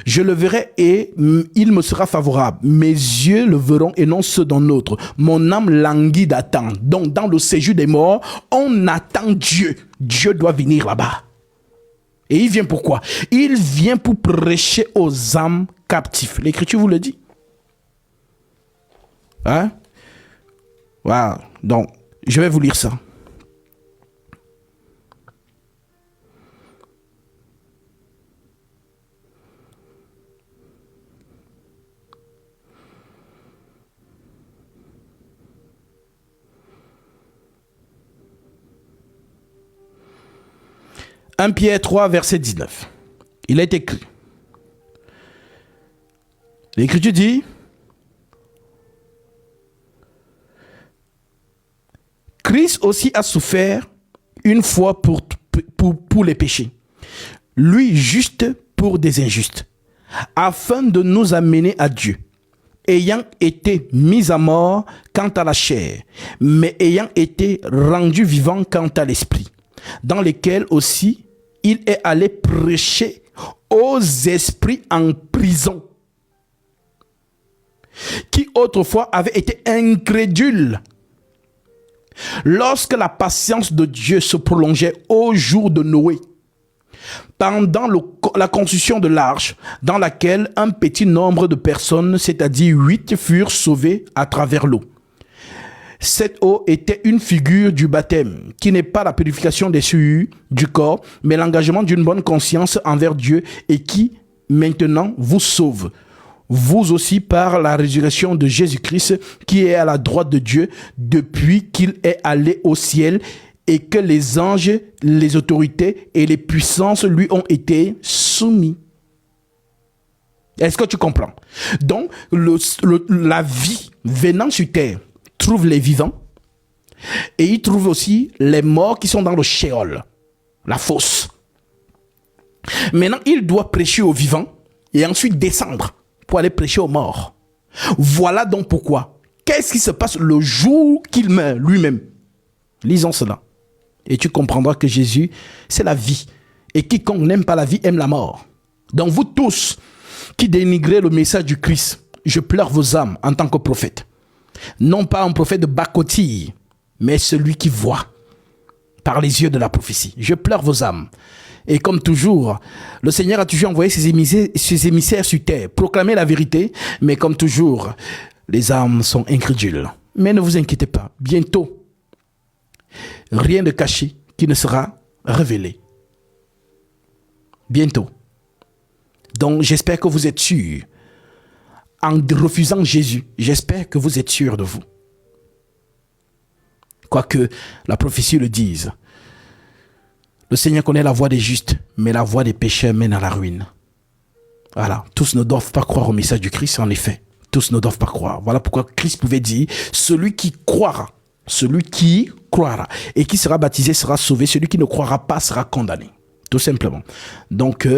Je le verrai et il me sera favorable. Mes yeux le verront et non ceux d'un autre. Mon âme languit d'attendre. Donc dans le séjour des morts, on attend Dieu. Dieu doit venir là-bas. Et il vient pourquoi? Il vient pour prêcher aux âmes captives. L'Écriture vous le dit. Hein? Voilà. Donc, je vais vous lire ça. « 1 Pierre 3, verset 19. Il est écrit. L'Écriture dit, Christ aussi a souffert une fois pour les péchés, lui juste pour des injustes, afin de nous amener à Dieu, ayant été mis à mort quant à la chair, mais ayant été rendu vivant quant à l'esprit, dans lesquels aussi il est allé prêcher aux esprits en prison, qui autrefois avaient été incrédules, lorsque la patience de Dieu se prolongeait au jour de Noé, pendant la construction de l'arche, dans laquelle un petit nombre de personnes, c'est-à-dire 8, furent sauvées à travers l'eau. Cette eau était une figure du baptême, qui n'est pas la purification des souillures du corps, mais l'engagement d'une bonne conscience envers Dieu et qui, maintenant, vous sauve. vous aussi par la résurrection de Jésus-Christ qui est à la droite de Dieu depuis qu'il est allé au ciel et que les anges, les autorités et les puissances lui ont été soumis. Est-ce que tu comprends? Donc, la vie venant sur terre trouve les vivants et il trouve aussi les morts qui sont dans le Sheol, la fosse. Maintenant, il doit prêcher aux vivants et ensuite descendre pour aller prêcher aux morts. Voilà donc pourquoi. Qu'est-ce qui se passe le jour qu'il meurt lui-même? Lisons cela. Et tu comprendras que Jésus, c'est la vie. Et quiconque n'aime pas la vie aime la mort. Donc vous tous qui dénigrez le message du Christ, je pleure vos âmes en tant que prophète. Non pas un prophète de bacotille, mais celui qui voit par les yeux de la prophétie. Je pleure vos âmes. Et comme toujours, le Seigneur a toujours envoyé ses émissaires sur terre, proclamer la vérité, mais comme toujours, les âmes sont incrédules. Mais ne vous inquiétez pas, bientôt, rien de caché qui ne sera révélé. Bientôt. Donc j'espère que vous êtes sûrs. En refusant Jésus, j'espère que vous êtes sûrs de vous. Quoique la prophétie le dise. Le Seigneur connaît la voie des justes, mais la voie des pécheurs mène à la ruine. Voilà, tous ne doivent pas croire au message du Christ, en effet. Tous ne doivent pas croire. Voilà pourquoi Christ pouvait dire, celui qui croira et qui sera baptisé sera sauvé, celui qui ne croira pas sera condamné. Tout simplement. Donc,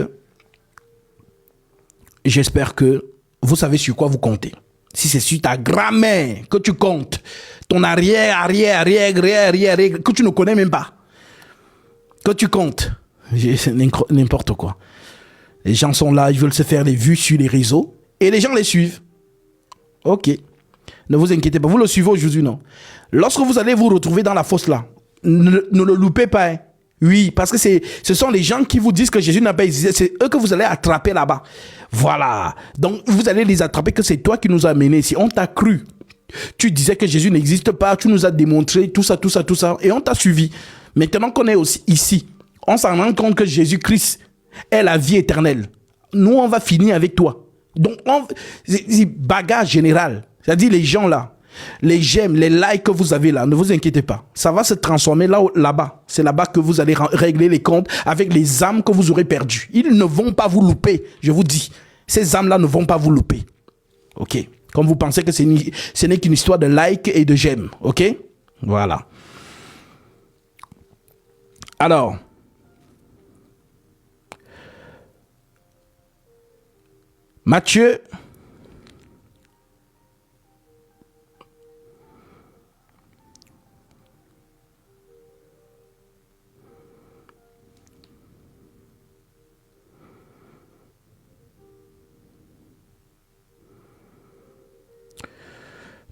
j'espère que vous savez sur quoi vous comptez. Si c'est sur ta grand-mère que tu comptes, ton arrière, que tu ne connais même pas, que tu comptes, n'importe quoi. Les gens sont là, ils veulent se faire les vues sur les réseaux et les gens les suivent. Ok. Ne vous inquiétez pas, vous le suivez aujourd'hui, non? Lorsque vous allez vous retrouver dans la fosse là, ne le loupez pas. Hein. Oui, parce que ce sont les gens qui vous disent que Jésus n'a pas existé. C'est eux que vous allez attraper là-bas. Voilà. Donc, vous allez les attraper que c'est toi qui nous as amenés ici. On t'a cru. Tu disais que Jésus n'existe pas. Tu nous as démontré tout ça. Et on t'a suivi. Maintenant qu'on est aussi ici, on s'en rend compte que Jésus-Christ est la vie éternelle. Nous, on va finir avec toi. Donc, c'est bagarre générale. C'est-à-dire les gens là, les j'aime, les likes que vous avez là, ne vous inquiétez pas. Ça va se transformer là-bas. C'est là-bas que vous allez régler les comptes avec les âmes que vous aurez perdues. Ils ne vont pas vous louper, je vous dis. Ces âmes-là ne vont pas vous louper. Ok. Comme vous pensez que ce n'est qu'une histoire de likes et de j'aime. Ok. Voilà. Alors, Matthieu,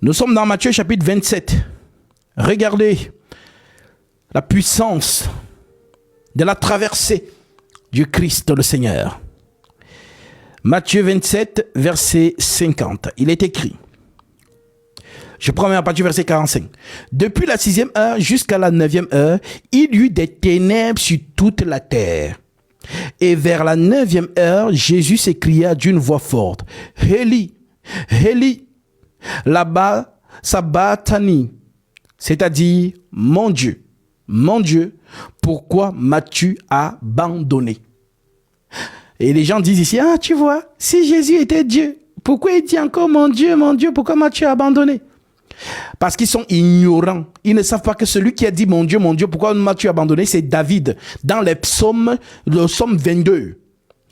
nous sommes dans Matthieu chapitre 27. Regardez la puissance de la traversée du Christ le Seigneur. Matthieu 27, verset 50. Il est écrit. Je prends à partir du verset 45. Depuis la 6e heure jusqu'à la 9e heure, il y eut des ténèbres sur toute la terre. Et vers la 9e heure, Jésus s'écria d'une voix forte. Élie, Élie, là-bas, sabachthani, c'est-à-dire, mon Dieu, pourquoi m'as-tu abandonné? Et les gens disent ici, ah, tu vois, si Jésus était Dieu, pourquoi il dit encore, mon Dieu, pourquoi m'as-tu abandonné? Parce qu'ils sont ignorants. Ils ne savent pas que celui qui a dit, mon Dieu, pourquoi m'as-tu abandonné, c'est David. Dans les psaumes, le psaume 22.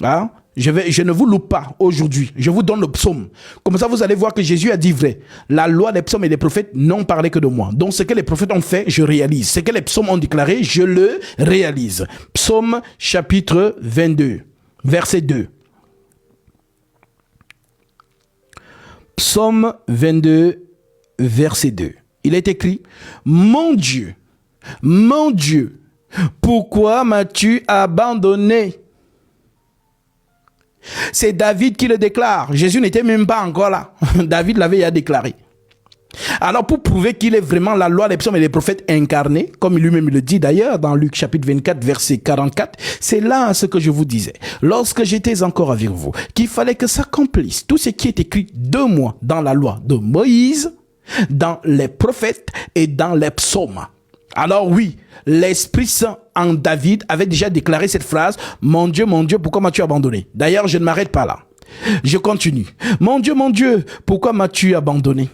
Hein? Je ne vous loupe pas aujourd'hui. Je vous donne le psaume. Comme ça, vous allez voir que Jésus a dit vrai. La loi des psaumes et des prophètes n'ont parlé que de moi. Donc, ce que les prophètes ont fait, je réalise. Ce que les psaumes ont déclaré, je le réalise. Psaume chapitre 22, verset 2. Psaume 22, verset 2. Il est écrit, mon Dieu, pourquoi m'as-tu abandonné? C'est David qui le déclare. Jésus n'était même pas encore là. David l'avait déjà déclaré. Alors, pour prouver qu'il est vraiment la loi, les psaumes et les prophètes incarnés, comme lui-même le dit d'ailleurs dans Luc chapitre 24, verset 44, c'est là ce que je vous disais, lorsque j'étais encore avec vous, qu'il fallait que s'accomplisse tout ce qui est écrit de moi dans la loi de Moïse, dans les prophètes et dans les psaumes. Alors oui, l'Esprit Saint en David avait déjà déclaré cette phrase, « Mon Dieu, pourquoi m'as-tu abandonné ?» D'ailleurs, je ne m'arrête pas là. Je continue. « Mon Dieu, pourquoi m'as-tu abandonné ?»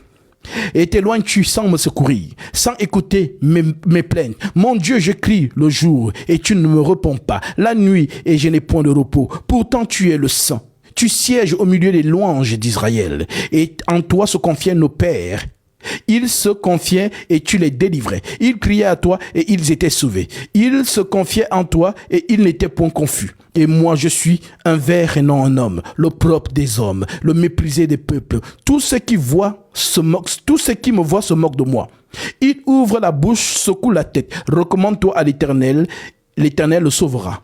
Et t'éloignes-tu sans me secourir, sans écouter mes plaintes. Mon Dieu, je crie le jour et tu ne me réponds pas. La nuit et je n'ai point de repos. Pourtant tu es le Saint. Tu sièges au milieu des louanges d'Israël. Et en toi se confiaient nos pères. Ils se confiaient et tu les délivrais. Ils criaient à toi et ils étaient sauvés. Ils se confiaient en toi et ils n'étaient point confus. Et moi, je suis un ver et non un homme, le propre des hommes, le méprisé des peuples. Tous ceux qui me voient se moquent de moi. Il ouvre la bouche, secoue la tête. Recommande-toi à l'Éternel. L'Éternel le sauvera.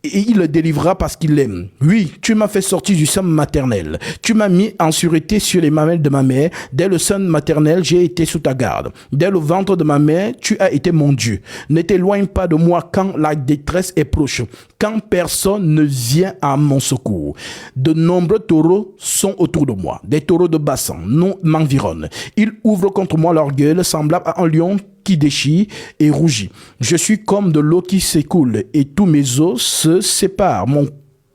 Et il le délivrera parce qu'il l'aime. Oui, tu m'as fait sortir du sein maternel. Tu m'as mis en sûreté sur les mamelles de ma mère. Dès le sein maternel, j'ai été sous ta garde. Dès le ventre de ma mère, tu as été mon Dieu. Ne t'éloigne pas de moi quand la détresse est proche, quand personne ne vient à mon secours. De nombreux taureaux sont autour de moi. Des taureaux de Bassan m'environnent. Ils ouvrent contre moi leur gueule, semblable à un lion qui déchire et rougit. Je suis comme de l'eau qui s'écoule et tous mes os se séparent. Mon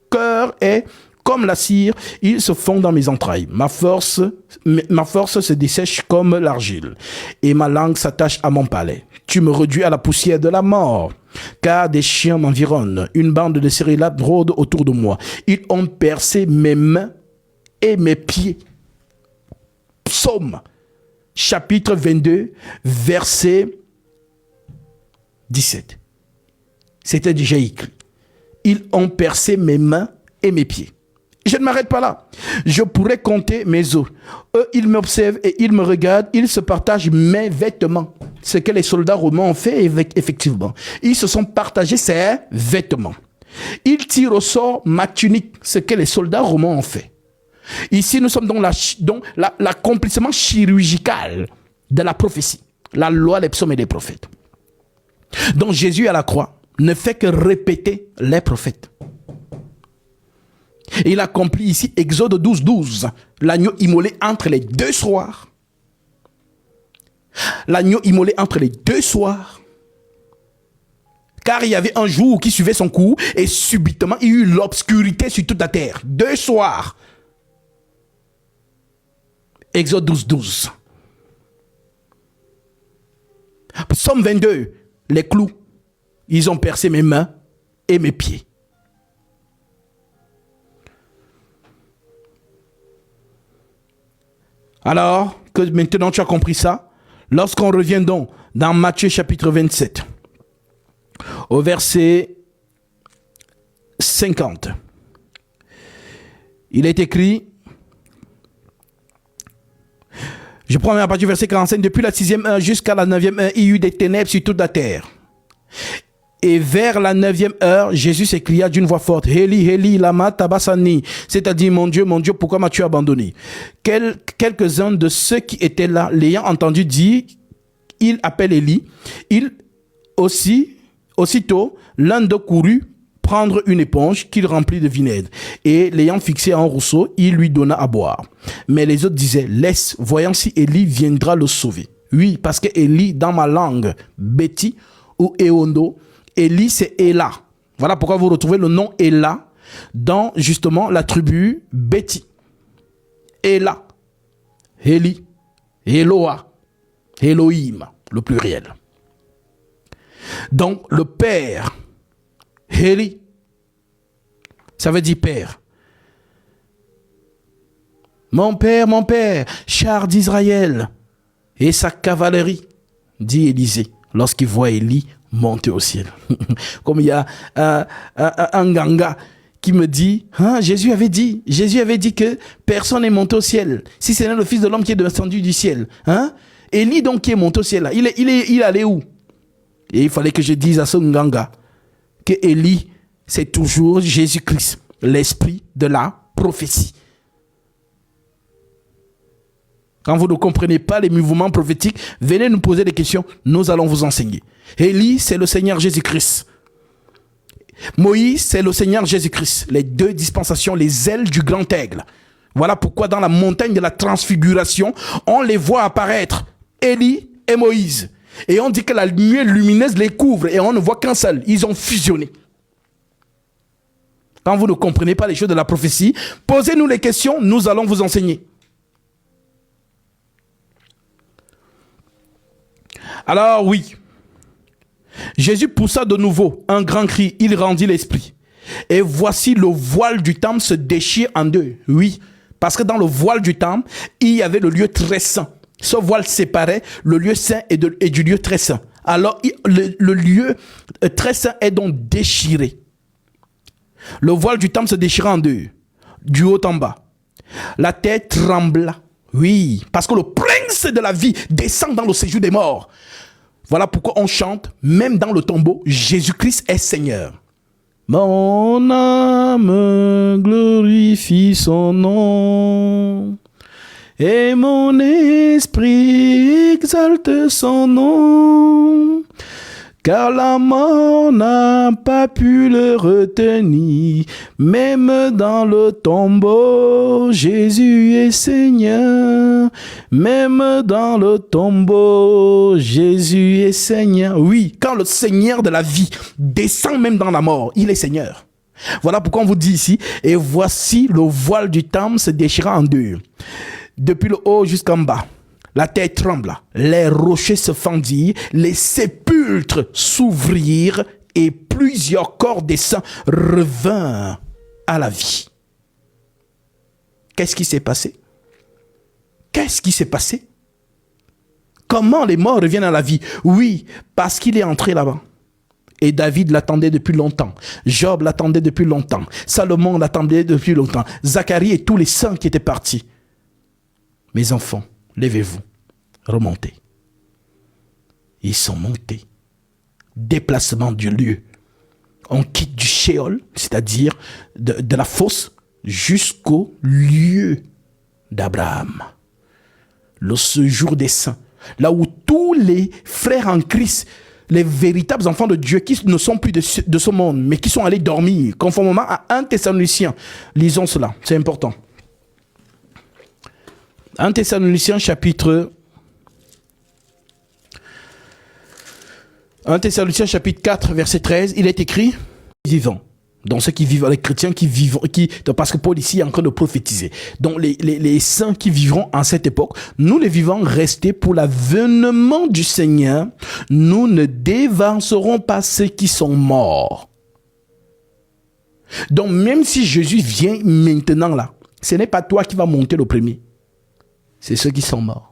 cœur est comme la cire, il se fond dans mes entrailles. Ma force se dessèche comme l'argile et ma langue s'attache à mon palais. Tu me réduis à la poussière de la mort, car des chiens m'environnent. Une bande de céréales rôde autour de moi. Ils ont percé mes mains et mes pieds. Psaume chapitre 22, verset 17. C'était déjà écrit. Ils ont percé mes mains et mes pieds. Je ne m'arrête pas là. Je pourrais compter mes os. Eux, ils m'observent et ils me regardent. Ils se partagent mes vêtements. Ce que les soldats romains ont fait, effectivement. Ils se sont partagés ces vêtements. Ils tirent au sort ma tunique. Ce que les soldats romains ont fait. Ici, nous sommes dans l'accomplissement chirurgical de la prophétie, la loi, les psaumes et les prophètes. Donc Jésus à la croix ne fait que répéter les prophètes. Et il accomplit ici Exode 12, 12, l'agneau immolé entre les deux soirs. L'agneau immolé entre les deux soirs. Car il y avait un jour qui suivait son cours et subitement il y eut l'obscurité sur toute la terre. 2 soirs. Exode 12, 12. Psaume 22, les clous. Ils ont percé mes mains et mes pieds. Alors que maintenant tu as compris ça, lorsqu'on revient donc dans Matthieu chapitre 27, au verset 50, il est écrit, je prends à partir du verset 45, depuis la 6e heure jusqu'à la 9e heure, il y eut des ténèbres sur toute la terre. Et vers la 9e heure, Jésus s'écria d'une voix forte, Eli, Eli, lama tabasani, c'est-à-dire, mon Dieu, pourquoi m'as-tu abandonné? Quelques-uns de ceux qui étaient là, l'ayant entendu dire, il appelle Eli, aussitôt, l'un d'eux courut prendre une éponge qu'il remplit de vinaigre, et l'ayant fixé en rousseau, il lui donna à boire. Mais les autres disaient, laisse, voyons si Eli viendra le sauver. Oui, parce que Eli, dans ma langue, Betty ou Eondo, Eli c'est Ela. Voilà pourquoi vous retrouvez le nom Ela dans justement la tribu Betty. Ela, Eli, Eloa, Elohim, le pluriel. Donc le père, Eli, ça veut dire père. Mon père, char d'Israël et sa cavalerie, dit Élisée, lorsqu'il voit Élie monter au ciel. Comme il y a un ganga qui me dit, Jésus avait dit que personne n'est monté au ciel, si ce n'est le Fils de l'homme qui est descendu du ciel. Élie donc qui est monté au ciel, là, il allait où? Et il fallait que je dise à ce ganga que Élie, c'est toujours Jésus-Christ, l'esprit de la prophétie. Quand vous ne comprenez pas les mouvements prophétiques, venez nous poser des questions, nous allons vous enseigner. Élie, c'est le Seigneur Jésus-Christ. Moïse, c'est le Seigneur Jésus-Christ. Les deux dispensations, les ailes du grand aigle. Voilà pourquoi dans la montagne de la transfiguration, on les voit apparaître, Élie et Moïse. Et on dit que la nuée lumineuse les couvre et on ne voit qu'un seul. Ils ont fusionné. Quand vous ne comprenez pas les choses de la prophétie, posez-nous les questions, nous allons vous enseigner. Alors oui, Jésus poussa de nouveau un grand cri, il rendit l'esprit. Et voici le voile du temple se déchire en deux. Oui, parce que dans le voile du temple, il y avait le lieu très saint. Ce voile séparait le lieu saint et du lieu très saint. Alors le lieu très saint est donc déchiré. Le voile du temple se déchira en deux, du haut en bas. La terre trembla. Oui, parce que le prince de la vie descend dans le séjour des morts. Voilà pourquoi on chante, même dans le tombeau, Jésus-Christ est Seigneur. Mon âme glorifie son nom, et mon esprit exalte son nom. Car la mort n'a pas pu le retenir, même dans le tombeau, Jésus est Seigneur. Même dans le tombeau, Jésus est Seigneur. Oui, quand le Seigneur de la vie descend même dans la mort, il est Seigneur. Voilà pourquoi on vous dit ici, et voici le voile du temple se déchira en deux, depuis le haut jusqu'en bas. La terre trembla, les rochers se fendirent, les sépulcres s'ouvrirent et plusieurs corps des saints revinrent à la vie. Qu'est-ce qui s'est passé? Qu'est-ce qui s'est passé? Comment les morts reviennent à la vie? Oui, parce qu'il est entré là-bas. Et David l'attendait depuis longtemps. Job l'attendait depuis longtemps. Salomon l'attendait depuis longtemps. Zacharie et tous les saints qui étaient partis. Mes enfants, levez-vous, remontez. Ils sont montés. Déplacement du lieu. On quitte du Sheol, c'est-à-dire de la fosse, jusqu'au lieu d'Abraham. Le séjour des saints. Là où tous les frères en Christ, les véritables enfants de Dieu qui ne sont plus de ce monde, mais qui sont allés dormir, conformément à 1 Thessaloniciens. Lisons cela, c'est important. 1 Thessaloniciens chapitre 4, verset 13, il est écrit « Vivants ». Donc ceux qui vivent, les chrétiens qui vivent, parce que Paul ici est en train de prophétiser. Donc les saints qui vivront en cette époque, nous les vivants restés pour l'avènement du Seigneur, nous ne dévancerons pas ceux qui sont morts. Donc même si Jésus vient maintenant là, ce n'est pas toi qui vas monter le premier. C'est ceux qui sont morts.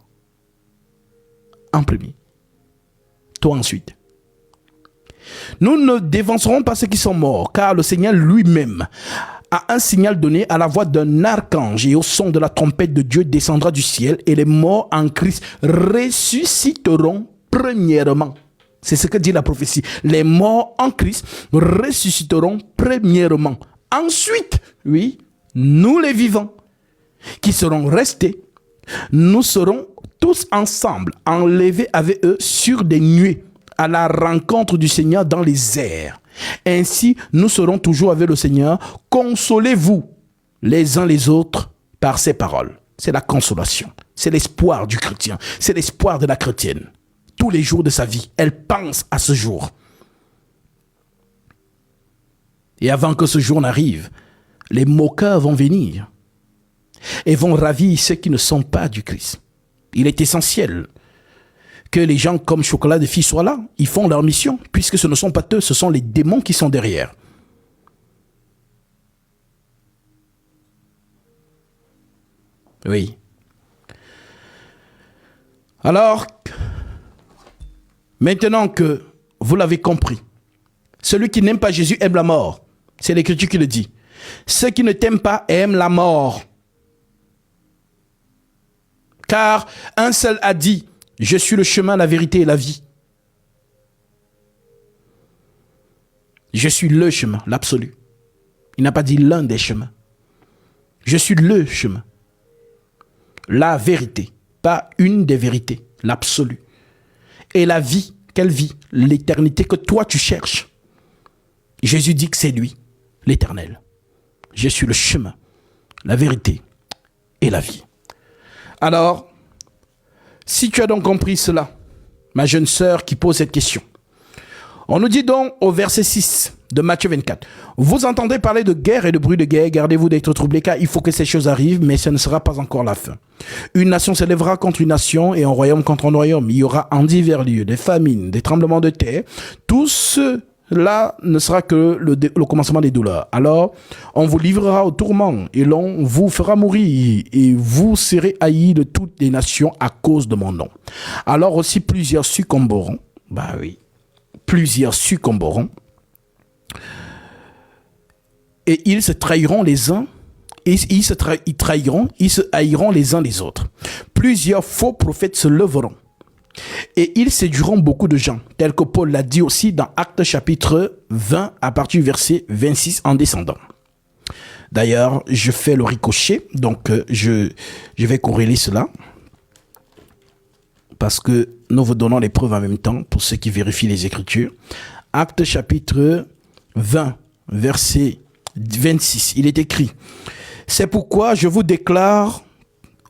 En premier. Toi ensuite. Nous ne dévancerons pas ceux qui sont morts, car le Seigneur lui-même a un signal donné à la voix d'un archange et au son de la trompette de Dieu descendra du ciel et les morts en Christ ressusciteront premièrement. C'est ce que dit la prophétie. Les morts en Christ ressusciteront premièrement. Ensuite, oui, nous les vivants qui serons restés, nous serons tous ensemble enlevés avec eux sur des nuées à la rencontre du Seigneur dans les airs. Ainsi, nous serons toujours avec le Seigneur. Consolez-vous les uns les autres par ces paroles. C'est la consolation. C'est l'espoir du chrétien. C'est l'espoir de la chrétienne. Tous les jours de sa vie, elle pense à ce jour. Et avant que ce jour n'arrive, les moqueurs vont venir et vont ravir ceux qui ne sont pas du Christ. Il est essentiel que les gens comme Chocolat de Filles soient là. Ils font leur mission, puisque ce ne sont pas eux, ce sont les démons qui sont derrière. Oui. Alors, maintenant que vous l'avez compris, celui qui n'aime pas Jésus aime la mort. C'est l'Écriture qui le dit. Ceux qui ne t'aiment pas aiment la mort. Car un seul a dit, je suis le chemin, la vérité et la vie. Je suis le chemin, l'absolu. Il n'a pas dit l'un des chemins. Je suis le chemin, la vérité pas une des vérités, l'absolu. Et la vie, quelle vie? L'éternité que toi tu cherches. Jésus dit que c'est lui, l'éternel. Je suis le chemin, la vérité et la vie. Alors, si tu as donc compris cela, ma jeune sœur qui pose cette question, on nous dit donc au verset 6 de Matthieu 24, « Vous entendez parler de guerre et de bruit de guerre, gardez-vous d'être troublés, car il faut que ces choses arrivent, mais ce ne sera pas encore la fin. Une nation s'élèvera contre une nation et un royaume contre un royaume. Il y aura en divers lieux des famines, des tremblements de terre. Tout cela ne sera que le commencement des douleurs. Alors, on vous livrera au tourment et l'on vous fera mourir et vous serez haïs de toutes les nations à cause de mon nom. Alors aussi plusieurs succomberont. » Bah oui. Plusieurs succomberont et ils se trahiront les uns et ils se haïront les uns les autres. Plusieurs faux prophètes se leveront et ils séduiront beaucoup de gens, tel que Paul l'a dit aussi dans Actes chapitre 20 à partir du verset 26 en descendant. D'ailleurs, je fais le ricochet, donc je vais corréler cela parce que nous vous donnons les preuves en même temps pour ceux qui vérifient les Écritures. Actes chapitre 20, verset 26, il est écrit « C'est pourquoi je vous déclare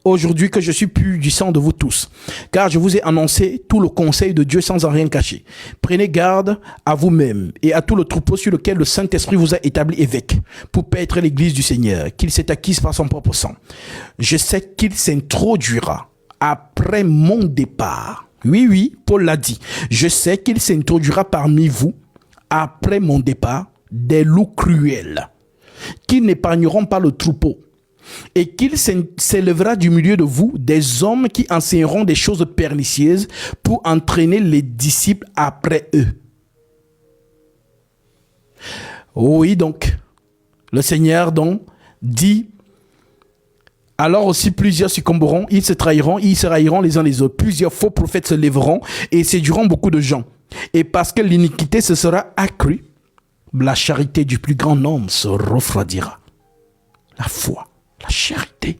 aujourd'hui que je suis pur du sang de vous tous, car je vous ai annoncé tout le conseil de Dieu sans en rien cacher. Prenez garde à vous-même et à tout le troupeau sur lequel le Saint-Esprit vous a établi évêque, pour paître l'église du Seigneur, qu'il s'est acquise par son propre sang. Je sais qu'il s'introduira après mon départ. » Oui, oui, Paul l'a dit. Je sais qu'il s'introduira parmi vous, après mon départ, des loups cruels, qui n'épargneront pas le troupeau, et qu'il s'élèvera du milieu de vous des hommes qui enseigneront des choses pernicieuses pour entraîner les disciples après eux. Oui, donc, le Seigneur donc dit, alors aussi plusieurs succomberont, ils se trahiront, ils se haïront les uns les autres. Plusieurs faux prophètes se lèveront et séduiront beaucoup de gens. Et parce que l'iniquité se sera accrue, la charité du plus grand nombre se refroidira. La foi, la charité,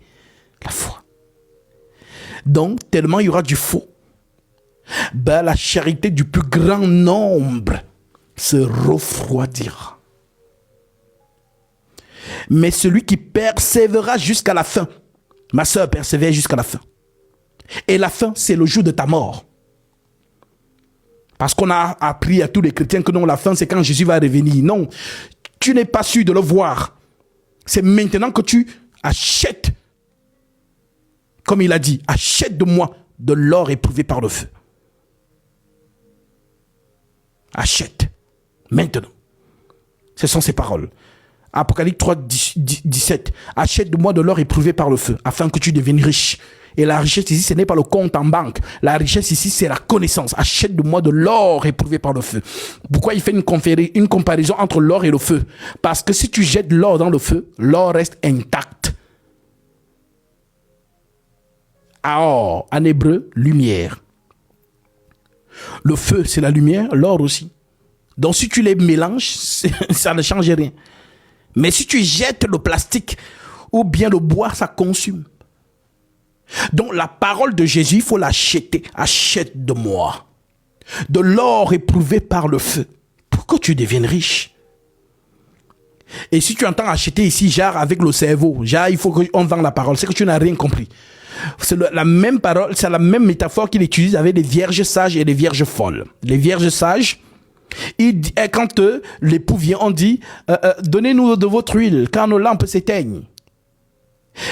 la foi. Donc, tellement il y aura du faux, ben, la charité du plus grand nombre se refroidira. Mais celui qui persévérera jusqu'à la fin, ma sœur, persévère jusqu'à la fin. Et la fin, c'est le jour de ta mort. Parce qu'on a appris à tous les chrétiens que non, la fin, c'est quand Jésus va revenir. Non, tu n'es pas sûr de le voir. C'est maintenant que tu achètes, comme il a dit, achète de moi de l'or éprouvé par le feu. Achète, maintenant. Ce sont ses paroles. Apocalypse 3, 17. Achète de moi de l'or éprouvé par le feu, afin que tu deviennes riche. Et la richesse ici, ce n'est pas le compte en banque. La richesse ici, c'est la connaissance. Achète de moi de l'or éprouvé par le feu. Pourquoi il fait une comparaison entre l'or et le feu? Parce que si tu jettes l'or dans le feu, l'or reste intact. Aor, en hébreu, lumière. Le feu, c'est la lumière, l'or aussi. Donc si tu les mélanges, ça ne change rien. Mais si tu jettes le plastique ou bien le bois, ça consume. Donc la parole de Jésus, il faut l'acheter. Achète de moi de l'or éprouvé par le feu pour que tu deviennes riche. Et si tu entends acheter ici, genre avec le cerveau, genre il faut qu'on vende la parole, c'est que tu n'as rien compris. C'est la même parole, c'est la même métaphore qu'il utilise avec les vierges sages et les vierges folles. Les vierges sages, quand l'époux vient, on dit donnez-nous de votre huile, car nos lampes s'éteignent.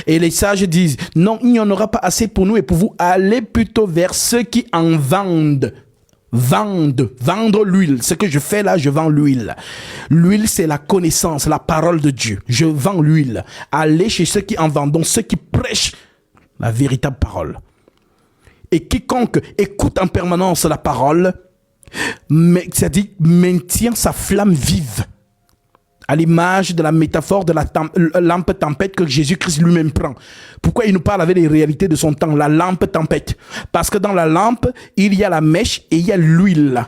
Et les sages disent non, il n'y en aura pas assez pour nous et pour vous. Allez plutôt vers ceux qui en vendent. Vendre l'huile. Ce que je fais là, je vends l'huile. L'huile, c'est la connaissance, la parole de Dieu. Je vends l'huile. Allez chez ceux qui en vendent, donc ceux qui prêchent la véritable parole. Et quiconque écoute en permanence la parole, c'est-à-dire maintient sa flamme vive, à l'image de la métaphore de la lampe tempête que Jésus-Christ lui-même prend. Pourquoi il nous parle avec les réalités de son temps, la lampe tempête? Parce que dans la lampe, il y a la mèche et il y a l'huile.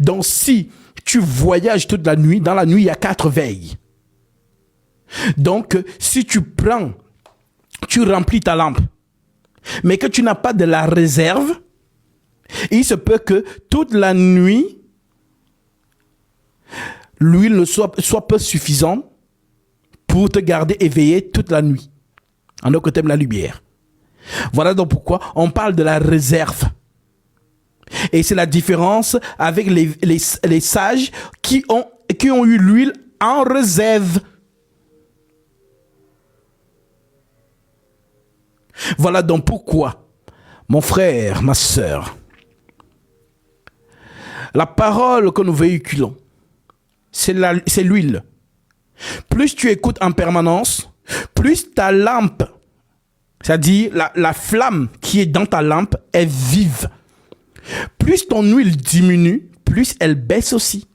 Donc si tu voyages toute la nuit, dans la nuit, il y a 4 veilles. Donc si tu remplis ta lampe, mais que tu n'as pas de la réserve, il se peut que toute la nuit, l'huile ne soit peu suffisante pour te garder éveillé toute la nuit. En d'autres termes, la lumière. Voilà donc pourquoi on parle de la réserve. Et c'est la différence avec les sages qui ont eu l'huile en réserve. Voilà donc pourquoi, mon frère, ma sœur, la parole que nous véhiculons, c'est l'huile. Plus tu écoutes en permanence, plus ta lampe, c'est-à-dire la flamme qui est dans ta lampe, est vive. Plus ton huile diminue, plus elle baisse aussi.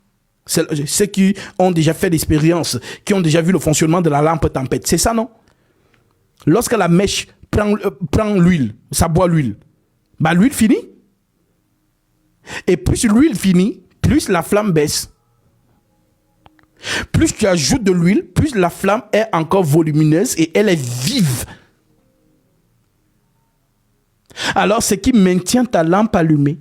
Ceux qui ont déjà fait l'expérience, qui ont déjà vu le fonctionnement de la lampe tempête, c'est ça, non? Lorsque la mèche prend l'huile, ça boit l'huile, bah l'huile finit. Et plus l'huile finit, plus la flamme baisse. Plus tu ajoutes de l'huile, plus la flamme est encore volumineuse et elle est vive. Alors, ce qui maintient ta lampe allumée,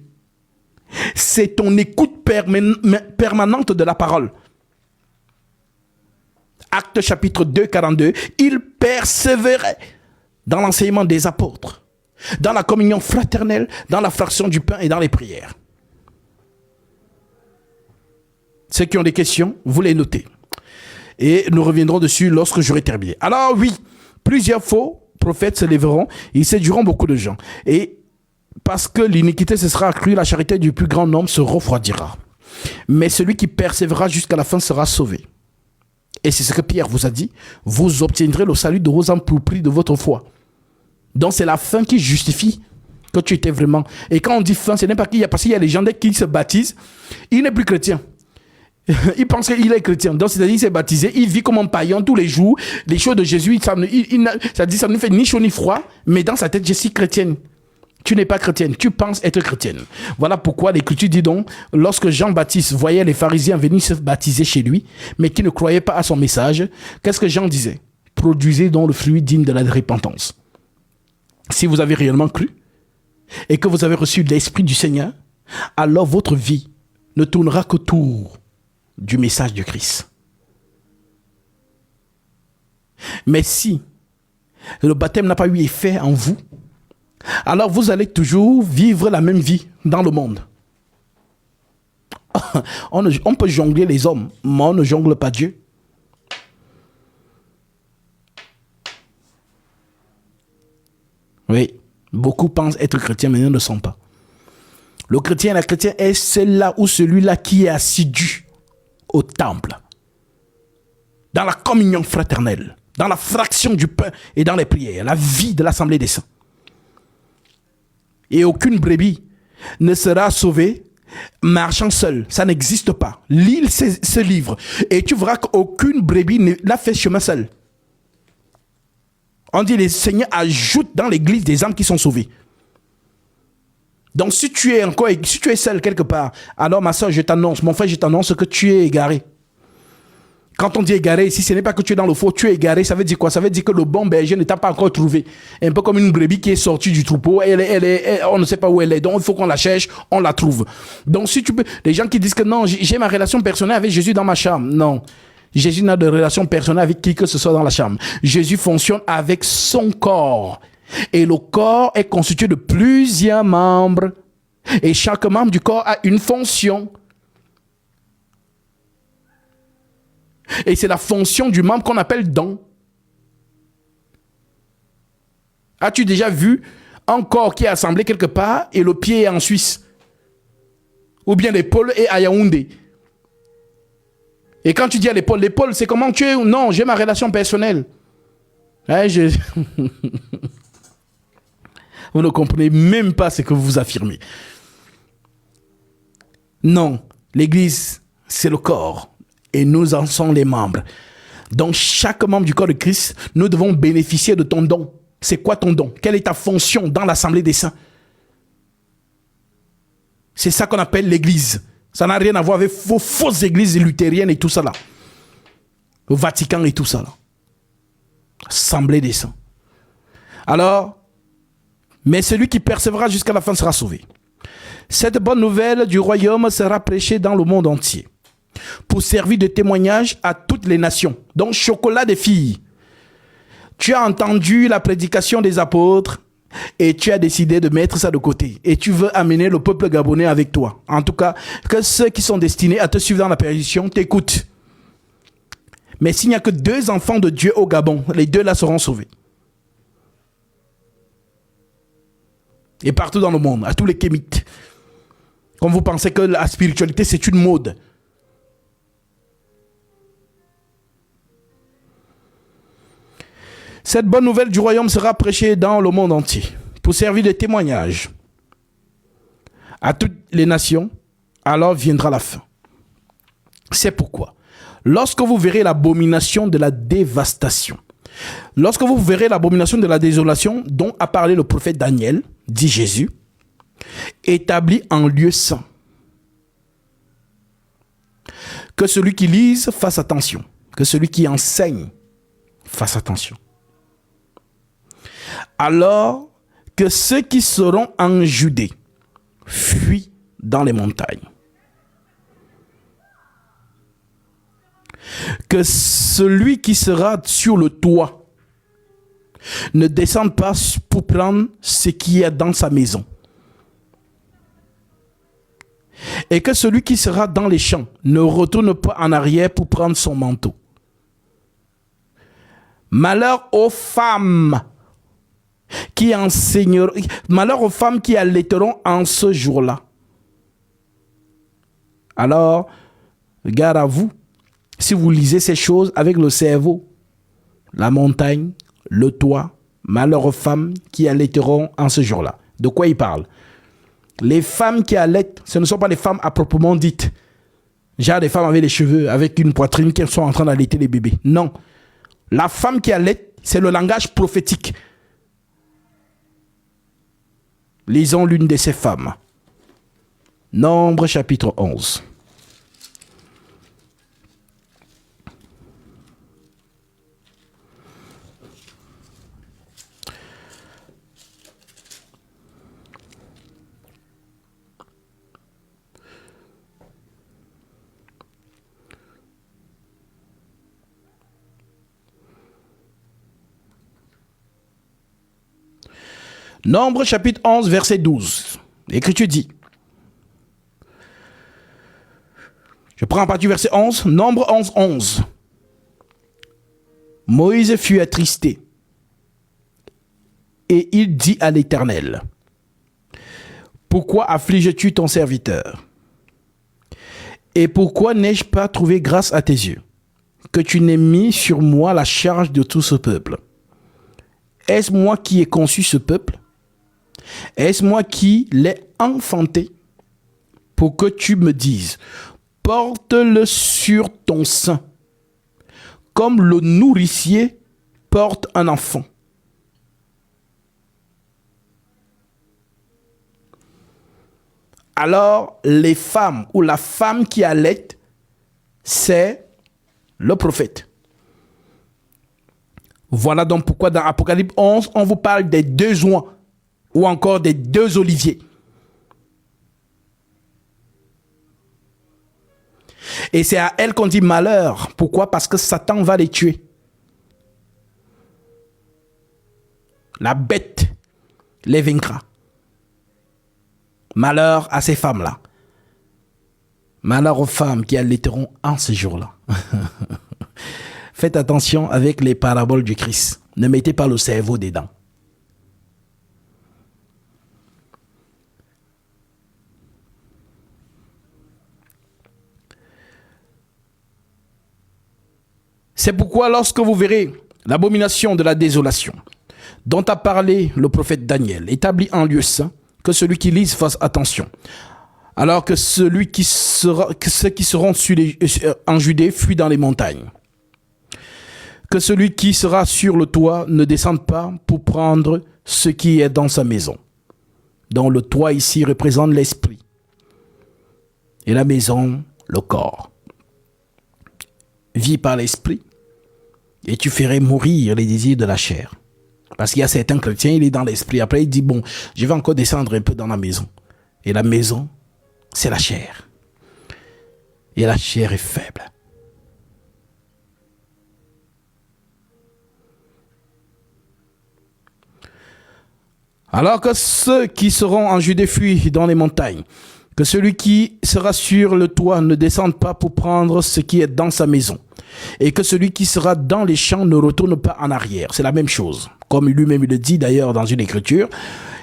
c'est ton écoute permanente de la parole. Actes chapitre 2, 42, il persévérait dans l'enseignement des apôtres, dans la communion fraternelle, dans la fraction du pain et dans les prières. Ceux qui ont des questions, vous les notez. Et nous reviendrons dessus lorsque j'aurai terminé. Alors oui, plusieurs faux prophètes se lèveront, ils séduiront beaucoup de gens. Et parce que l'iniquité se sera accrue, la charité du plus grand nombre se refroidira. Mais celui qui persévérera jusqu'à la fin sera sauvé. Et c'est ce que Pierre vous a dit, vous obtiendrez le salut de vos âmes pour prix de votre foi. Donc c'est la fin qui justifie que tu étais vraiment. Et quand on dit fin, ce n'est pas qu'il y a, parce qu'il y a des gens dès qu'ils se baptisent, il n'est plus chrétien. Il pense qu'il est chrétien. Donc, c'est-à-dire qu'il s'est baptisé, il vit comme un païen tous les jours. Les choses de Jésus, ça ne fait ni chaud ni froid, mais dans sa tête, je suis chrétienne. Tu n'es pas chrétienne, tu penses être chrétienne. Voilà pourquoi l'Écriture dit donc, lorsque Jean-Baptiste voyait les pharisiens venir se baptiser chez lui, mais qui ne croyaient pas à son message, qu'est-ce que Jean disait? Produisez donc le fruit digne de la repentance. Si vous avez réellement cru et que vous avez reçu l'Esprit du Seigneur, alors votre vie ne tournera qu'autour du message de Christ. Mais si le baptême n'a pas eu effet en vous, alors vous allez toujours vivre la même vie dans le monde. On peut jongler les hommes, mais on ne jongle pas Dieu. Oui, beaucoup pensent être chrétiens, mais ils ne le sont pas. Le chrétien et la chrétienne est celle-là ou celui-là qui est assidu au temple, dans la communion fraternelle, dans la fraction du pain et dans les prières, la vie de l'assemblée des saints. Et aucune brebis ne sera sauvée marchant seule. Ça n'existe pas. Lis ce livre et tu verras qu'aucune brebis n'a fait chemin seule. On dit le Seigneur ajoute dans l'église des âmes qui sont sauvées. Donc si tu es seul quelque part, alors ma soeur, je t'annonce, mon frère, je t'annonce que tu es égaré. Quand on dit égaré ici, ce n'est pas que tu es dans le faux, tu es égaré, ça veut dire quoi? Ça veut dire que le bon berger ne t'a pas encore trouvé. Un peu comme une brebis qui est sortie du troupeau, on ne sait pas où elle est, donc il faut qu'on la cherche, on la trouve. Donc si tu peux, les gens qui disent que non, j'ai ma relation personnelle avec Jésus dans ma chambre, non. Jésus n'a de relation personnelle avec qui que ce soit dans la chambre. Jésus fonctionne avec son corps. Et le corps est constitué de plusieurs membres. Et chaque membre du corps a une fonction. Et c'est la fonction du membre qu'on appelle don. As-tu déjà vu un corps qui est assemblé quelque part et le pied est en Suisse? Ou bien l'épaule est à Yaoundé? Et quand tu dis à l'épaule, c'est comment tu es? Non, j'ai ma relation personnelle. Vous ne comprenez même pas ce que vous affirmez. Non, l'église, c'est le corps. Et nous en sommes les membres. Donc, chaque membre du corps de Christ, nous devons bénéficier de ton don. C'est quoi ton don? Quelle est ta fonction dans l'assemblée des saints? C'est ça qu'on appelle l'église. Ça n'a rien à voir avec vos fausses églises luthériennes et tout ça là. Le Vatican et tout ça là. Assemblée des saints. Alors, mais celui qui persévérera jusqu'à la fin sera sauvé. Cette bonne nouvelle du royaume sera prêchée dans le monde entier pour servir de témoignage à toutes les nations. Donc, chocolat des filles. Tu as entendu la prédication des apôtres et tu as décidé de mettre ça de côté. Et tu veux amener le peuple gabonais avec toi. En tout cas, que ceux qui sont destinés à te suivre dans la perdition t'écoutent. Mais s'il n'y a que 2 enfants de Dieu au Gabon, les 2 là seront sauvés. Et partout dans le monde, à tous les kémites. Comme vous pensez que la spiritualité, c'est une mode. Cette bonne nouvelle du royaume sera prêchée dans le monde entier pour servir de témoignage à toutes les nations. Alors viendra la fin. C'est pourquoi, lorsque vous verrez l'abomination de la dévastation, lorsque vous verrez l'abomination de la désolation dont a parlé le prophète Daniel, dit Jésus, établi en lieu saint, que celui qui lise fasse attention, que celui qui enseigne fasse attention. Alors que ceux qui seront en Judée fuient dans les montagnes. Que celui qui sera sur le toit ne descende pas pour prendre ce qui est dans sa maison. Et que celui qui sera dans les champs ne retourne pas en arrière pour prendre son manteau. Malheur aux femmes qui enseigneront, malheur aux femmes qui allaiteront en ce jour-là. Alors, gare à vous, si vous lisez ces choses avec le cerveau, la montagne, le toit, malheur aux femmes qui allaiteront en ce jour-là. De quoi il parle? Les femmes qui allaitent, ce ne sont pas les femmes à proprement dites. Genre des femmes avec les cheveux, avec une poitrine qui sont en train d'allaiter les bébés. Non. La femme qui allait, c'est le langage prophétique. Lisons l'une de ces femmes. Nombre chapitre 11. Nombre chapitre 11, verset 12. L'Écriture dit. Je prends à partir du verset 11. Nombre 11, 11. Moïse fut attristé. Et il dit à l'Éternel, pourquoi affliges-tu ton serviteur? Et pourquoi n'ai-je pas trouvé grâce à tes yeux, que tu n'aies mis sur moi la charge de tout ce peuple? Est-ce moi qui ai conçu ce peuple? Est-ce moi qui l'ai enfanté pour que tu me dises, porte-le sur ton sein, comme le nourricier porte un enfant? Alors, les femmes ou la femme qui allait, c'est le prophète. Voilà donc pourquoi dans Apocalypse 11, on vous parle des 2 oins ou encore des 2 oliviers. Et c'est à elles qu'on dit malheur. Pourquoi? Parce que Satan va les tuer. La bête les vaincra. Malheur à ces femmes-là. Malheur aux femmes qui allaiteront en ce jour-là. Faites attention avec les paraboles du Christ. Ne mettez pas le cerveau dedans. C'est pourquoi lorsque vous verrez l'abomination de la désolation dont a parlé le prophète Daniel, établi en lieu saint, que celui qui lise fasse attention. Alors que ceux qui seront en Judée fuient dans les montagnes. Que celui qui sera sur le toit ne descende pas pour prendre ce qui est dans sa maison. Donc le toit ici représente l'esprit. Et la maison, le corps. Vis par l'esprit et tu ferais mourir les désirs de la chair. Parce qu'il y a certains chrétiens, il est dans l'esprit. Après, il dit, bon, je vais encore descendre un peu dans la maison. Et la maison, c'est la chair. Et la chair est faible. Alors que ceux qui seront en Judée fuient dans les montagnes, que celui qui sera sur le toit ne descende pas pour prendre ce qui est dans sa maison, et que celui qui sera dans les champs ne retourne pas en arrière. C'est la même chose. Comme lui-même le dit d'ailleurs dans une écriture,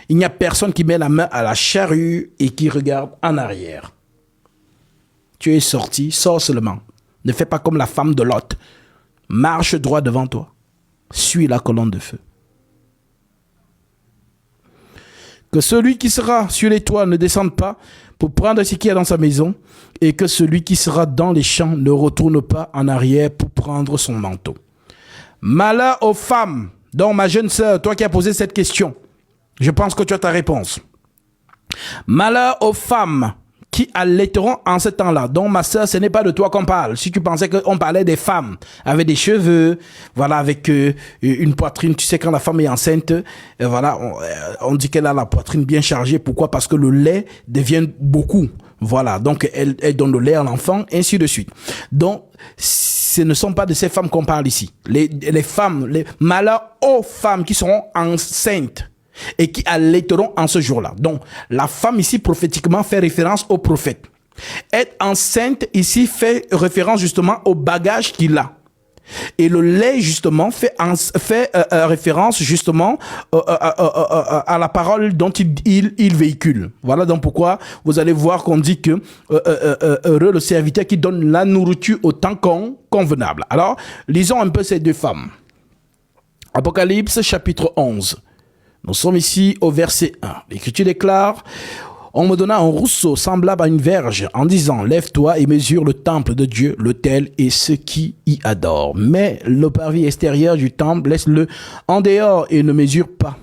il n'y a personne qui met la main à la charrue et qui regarde en arrière. Tu es sorti, sors seulement. Ne fais pas comme la femme de Lot. Marche droit devant toi. Suis la colonne de feu. Que celui qui sera sur les toits ne descende pas pour prendre ce qui est dans sa maison, et que celui qui sera dans les champs ne retourne pas en arrière pour prendre son manteau. Malheur aux femmes. Donc, ma jeune sœur, toi qui as posé cette question, je pense que tu as ta réponse. Malheur aux femmes qui allaiteront en ce temps-là. Donc, ma sœur, ce n'est pas de toi qu'on parle. Si tu pensais qu'on parlait des femmes avec des cheveux, voilà, avec une poitrine, tu sais, quand la femme est enceinte, voilà, on dit qu'elle a la poitrine bien chargée. Pourquoi? Parce que le lait devient beaucoup. Voilà, donc elle donne le lait à l'enfant, ainsi de suite. Donc, ce ne sont pas de ces femmes qu'on parle ici. Les femmes, les malheurs aux femmes qui seront enceintes et qui allaiteront en ce jour-là. Donc, la femme ici, prophétiquement, fait référence au prophète. Être enceinte ici fait référence justement au bagage qu'il a. Et le lait, justement, fait référence justement à la parole dont il véhicule. Voilà donc pourquoi vous allez voir qu'on dit que heureux le serviteur qui donne la nourriture au temps convenable. Alors, lisons un peu ces deux femmes. Apocalypse chapitre 11. Nous sommes ici au verset 1. L'Écriture déclare: on me donna un rousseau semblable à une verge en disant: lève-toi et mesure le temple de Dieu, l'autel et ceux qui y adorent. Mais le parvis extérieur du temple, laisse-le en dehors et ne mesure pas.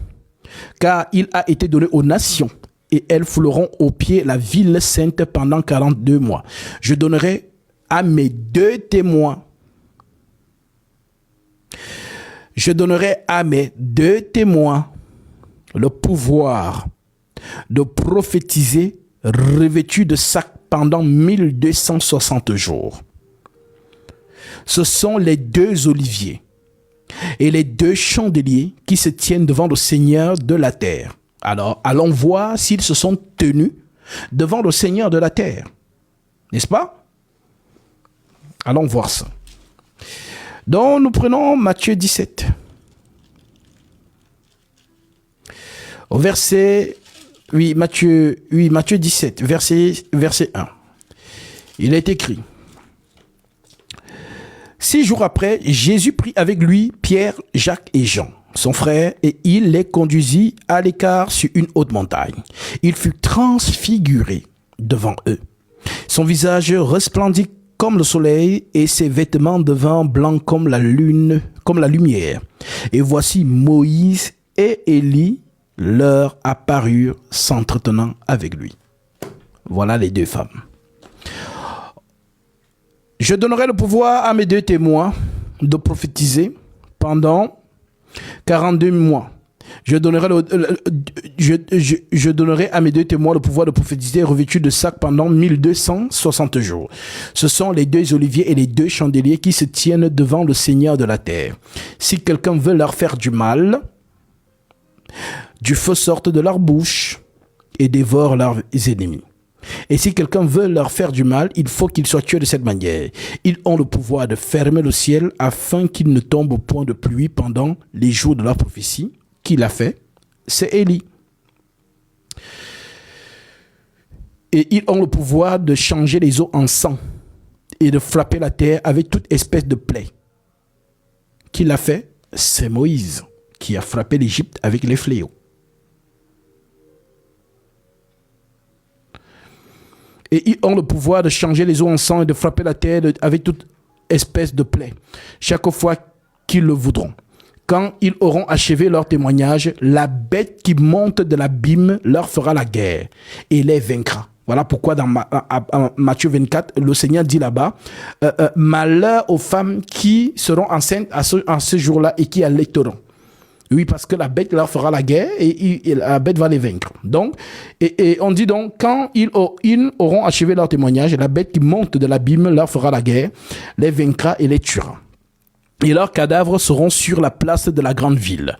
Car il a été donné aux nations et elles fouleront aux pieds la ville sainte pendant 42 mois. Je donnerai à mes deux témoins. Je donnerai à mes deux témoins le pouvoir de prophétiser revêtu de sac pendant 1260 jours. Ce sont les deux oliviers et les deux chandeliers qui se tiennent devant le Seigneur de la terre. Alors, allons voir s'ils se sont tenus devant le Seigneur de la terre. N'est-ce pas? Allons voir ça. Donc, nous prenons Matthieu 17. Au verset, Matthieu 17, verset 1. Il est écrit: 6 jours après, Jésus prit avec lui Pierre, Jacques et Jean, son frère, et il les conduisit à l'écart sur une haute montagne. Il fut transfiguré devant eux. Son visage resplendit comme le soleil et ses vêtements devinrent blancs comme la lune, comme la lumière. Et voici Moïse et Élie leur apparurent s'entretenant avec lui. Voilà les deux femmes. Je donnerai le pouvoir à mes deux témoins de prophétiser pendant 42 mois. Je donnerai à mes deux témoins le pouvoir de prophétiser revêtus de sac pendant 1260 jours. Ce sont les deux oliviers et les deux chandeliers qui se tiennent devant le Seigneur de la terre. Si quelqu'un veut leur faire du mal, du feu sorte de leur bouche et dévore leurs ennemis. Et si quelqu'un veut leur faire du mal, il faut qu'ils soient tués de cette manière. Ils ont le pouvoir de fermer le ciel afin qu'il ne tombe point de pluie pendant les jours de leur prophétie. Qui l'a fait? C'est Élie. Et ils ont le pouvoir de changer les eaux en sang et de frapper la terre avec toute espèce de plaie. Qui l'a fait? C'est Moïse qui a frappé l'Égypte avec les fléaux. Et ils ont le pouvoir de changer les eaux en sang et de frapper la terre avec toute espèce de plaie, chaque fois qu'ils le voudront. Quand ils auront achevé leur témoignage, la bête qui monte de l'abîme leur fera la guerre et les vaincra. Voilà pourquoi dans Matthieu 24, le Seigneur dit là-bas, malheur aux femmes qui seront enceintes à ce jour-là et qui allaiteront. Oui, parce que la bête leur fera la guerre et la bête va les vaincre. Donc, et on dit donc, quand ils auront achevé leur témoignage, la bête qui monte de l'abîme leur fera la guerre, les vaincra et les tuera. Et leurs cadavres seront sur la place de la grande ville,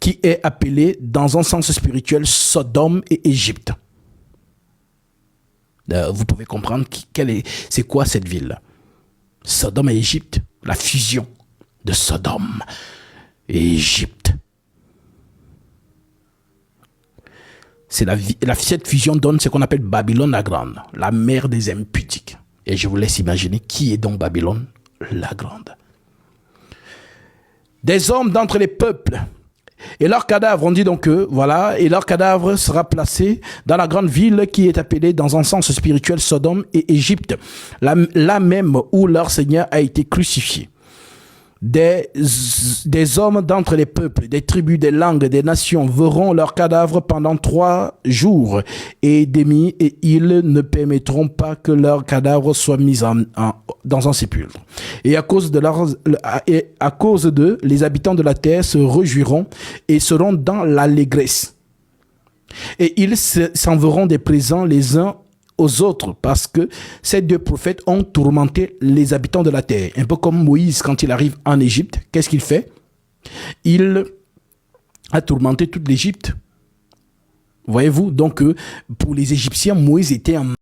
qui est appelée dans un sens spirituel Sodome et Égypte. Vous pouvez comprendre c'est quoi cette ville? Sodome et Égypte, la fusion de Sodome et Égypte. Cette fusion donne ce qu'on appelle Babylone la Grande, la mère des impudiques. Et je vous laisse imaginer qui est donc Babylone la Grande. Des hommes d'entre les peuples. Et leur cadavre, on dit donc que, voilà, et leur cadavre sera placé dans la grande ville qui est appelée dans un sens spirituel Sodome et Égypte, là même où leur Seigneur a été crucifié. Des hommes d'entre les peuples, des tribus, des langues, des nations verront leurs cadavres pendant 3 jours et demi, et ils ne permettront pas que leurs cadavres soient mis dans un sépulcre. Et à cause d'eux, les habitants de la terre se réjouiront et seront dans l'allégresse. Et ils s'enverront des présents les uns aux autres, parce que ces 2 prophètes ont tourmenté les habitants de la terre. Un peu comme Moïse, quand il arrive en Égypte, qu'est-ce qu'il fait? Il a tourmenté toute l'Égypte. Voyez-vous, donc pour les Égyptiens, Moïse était un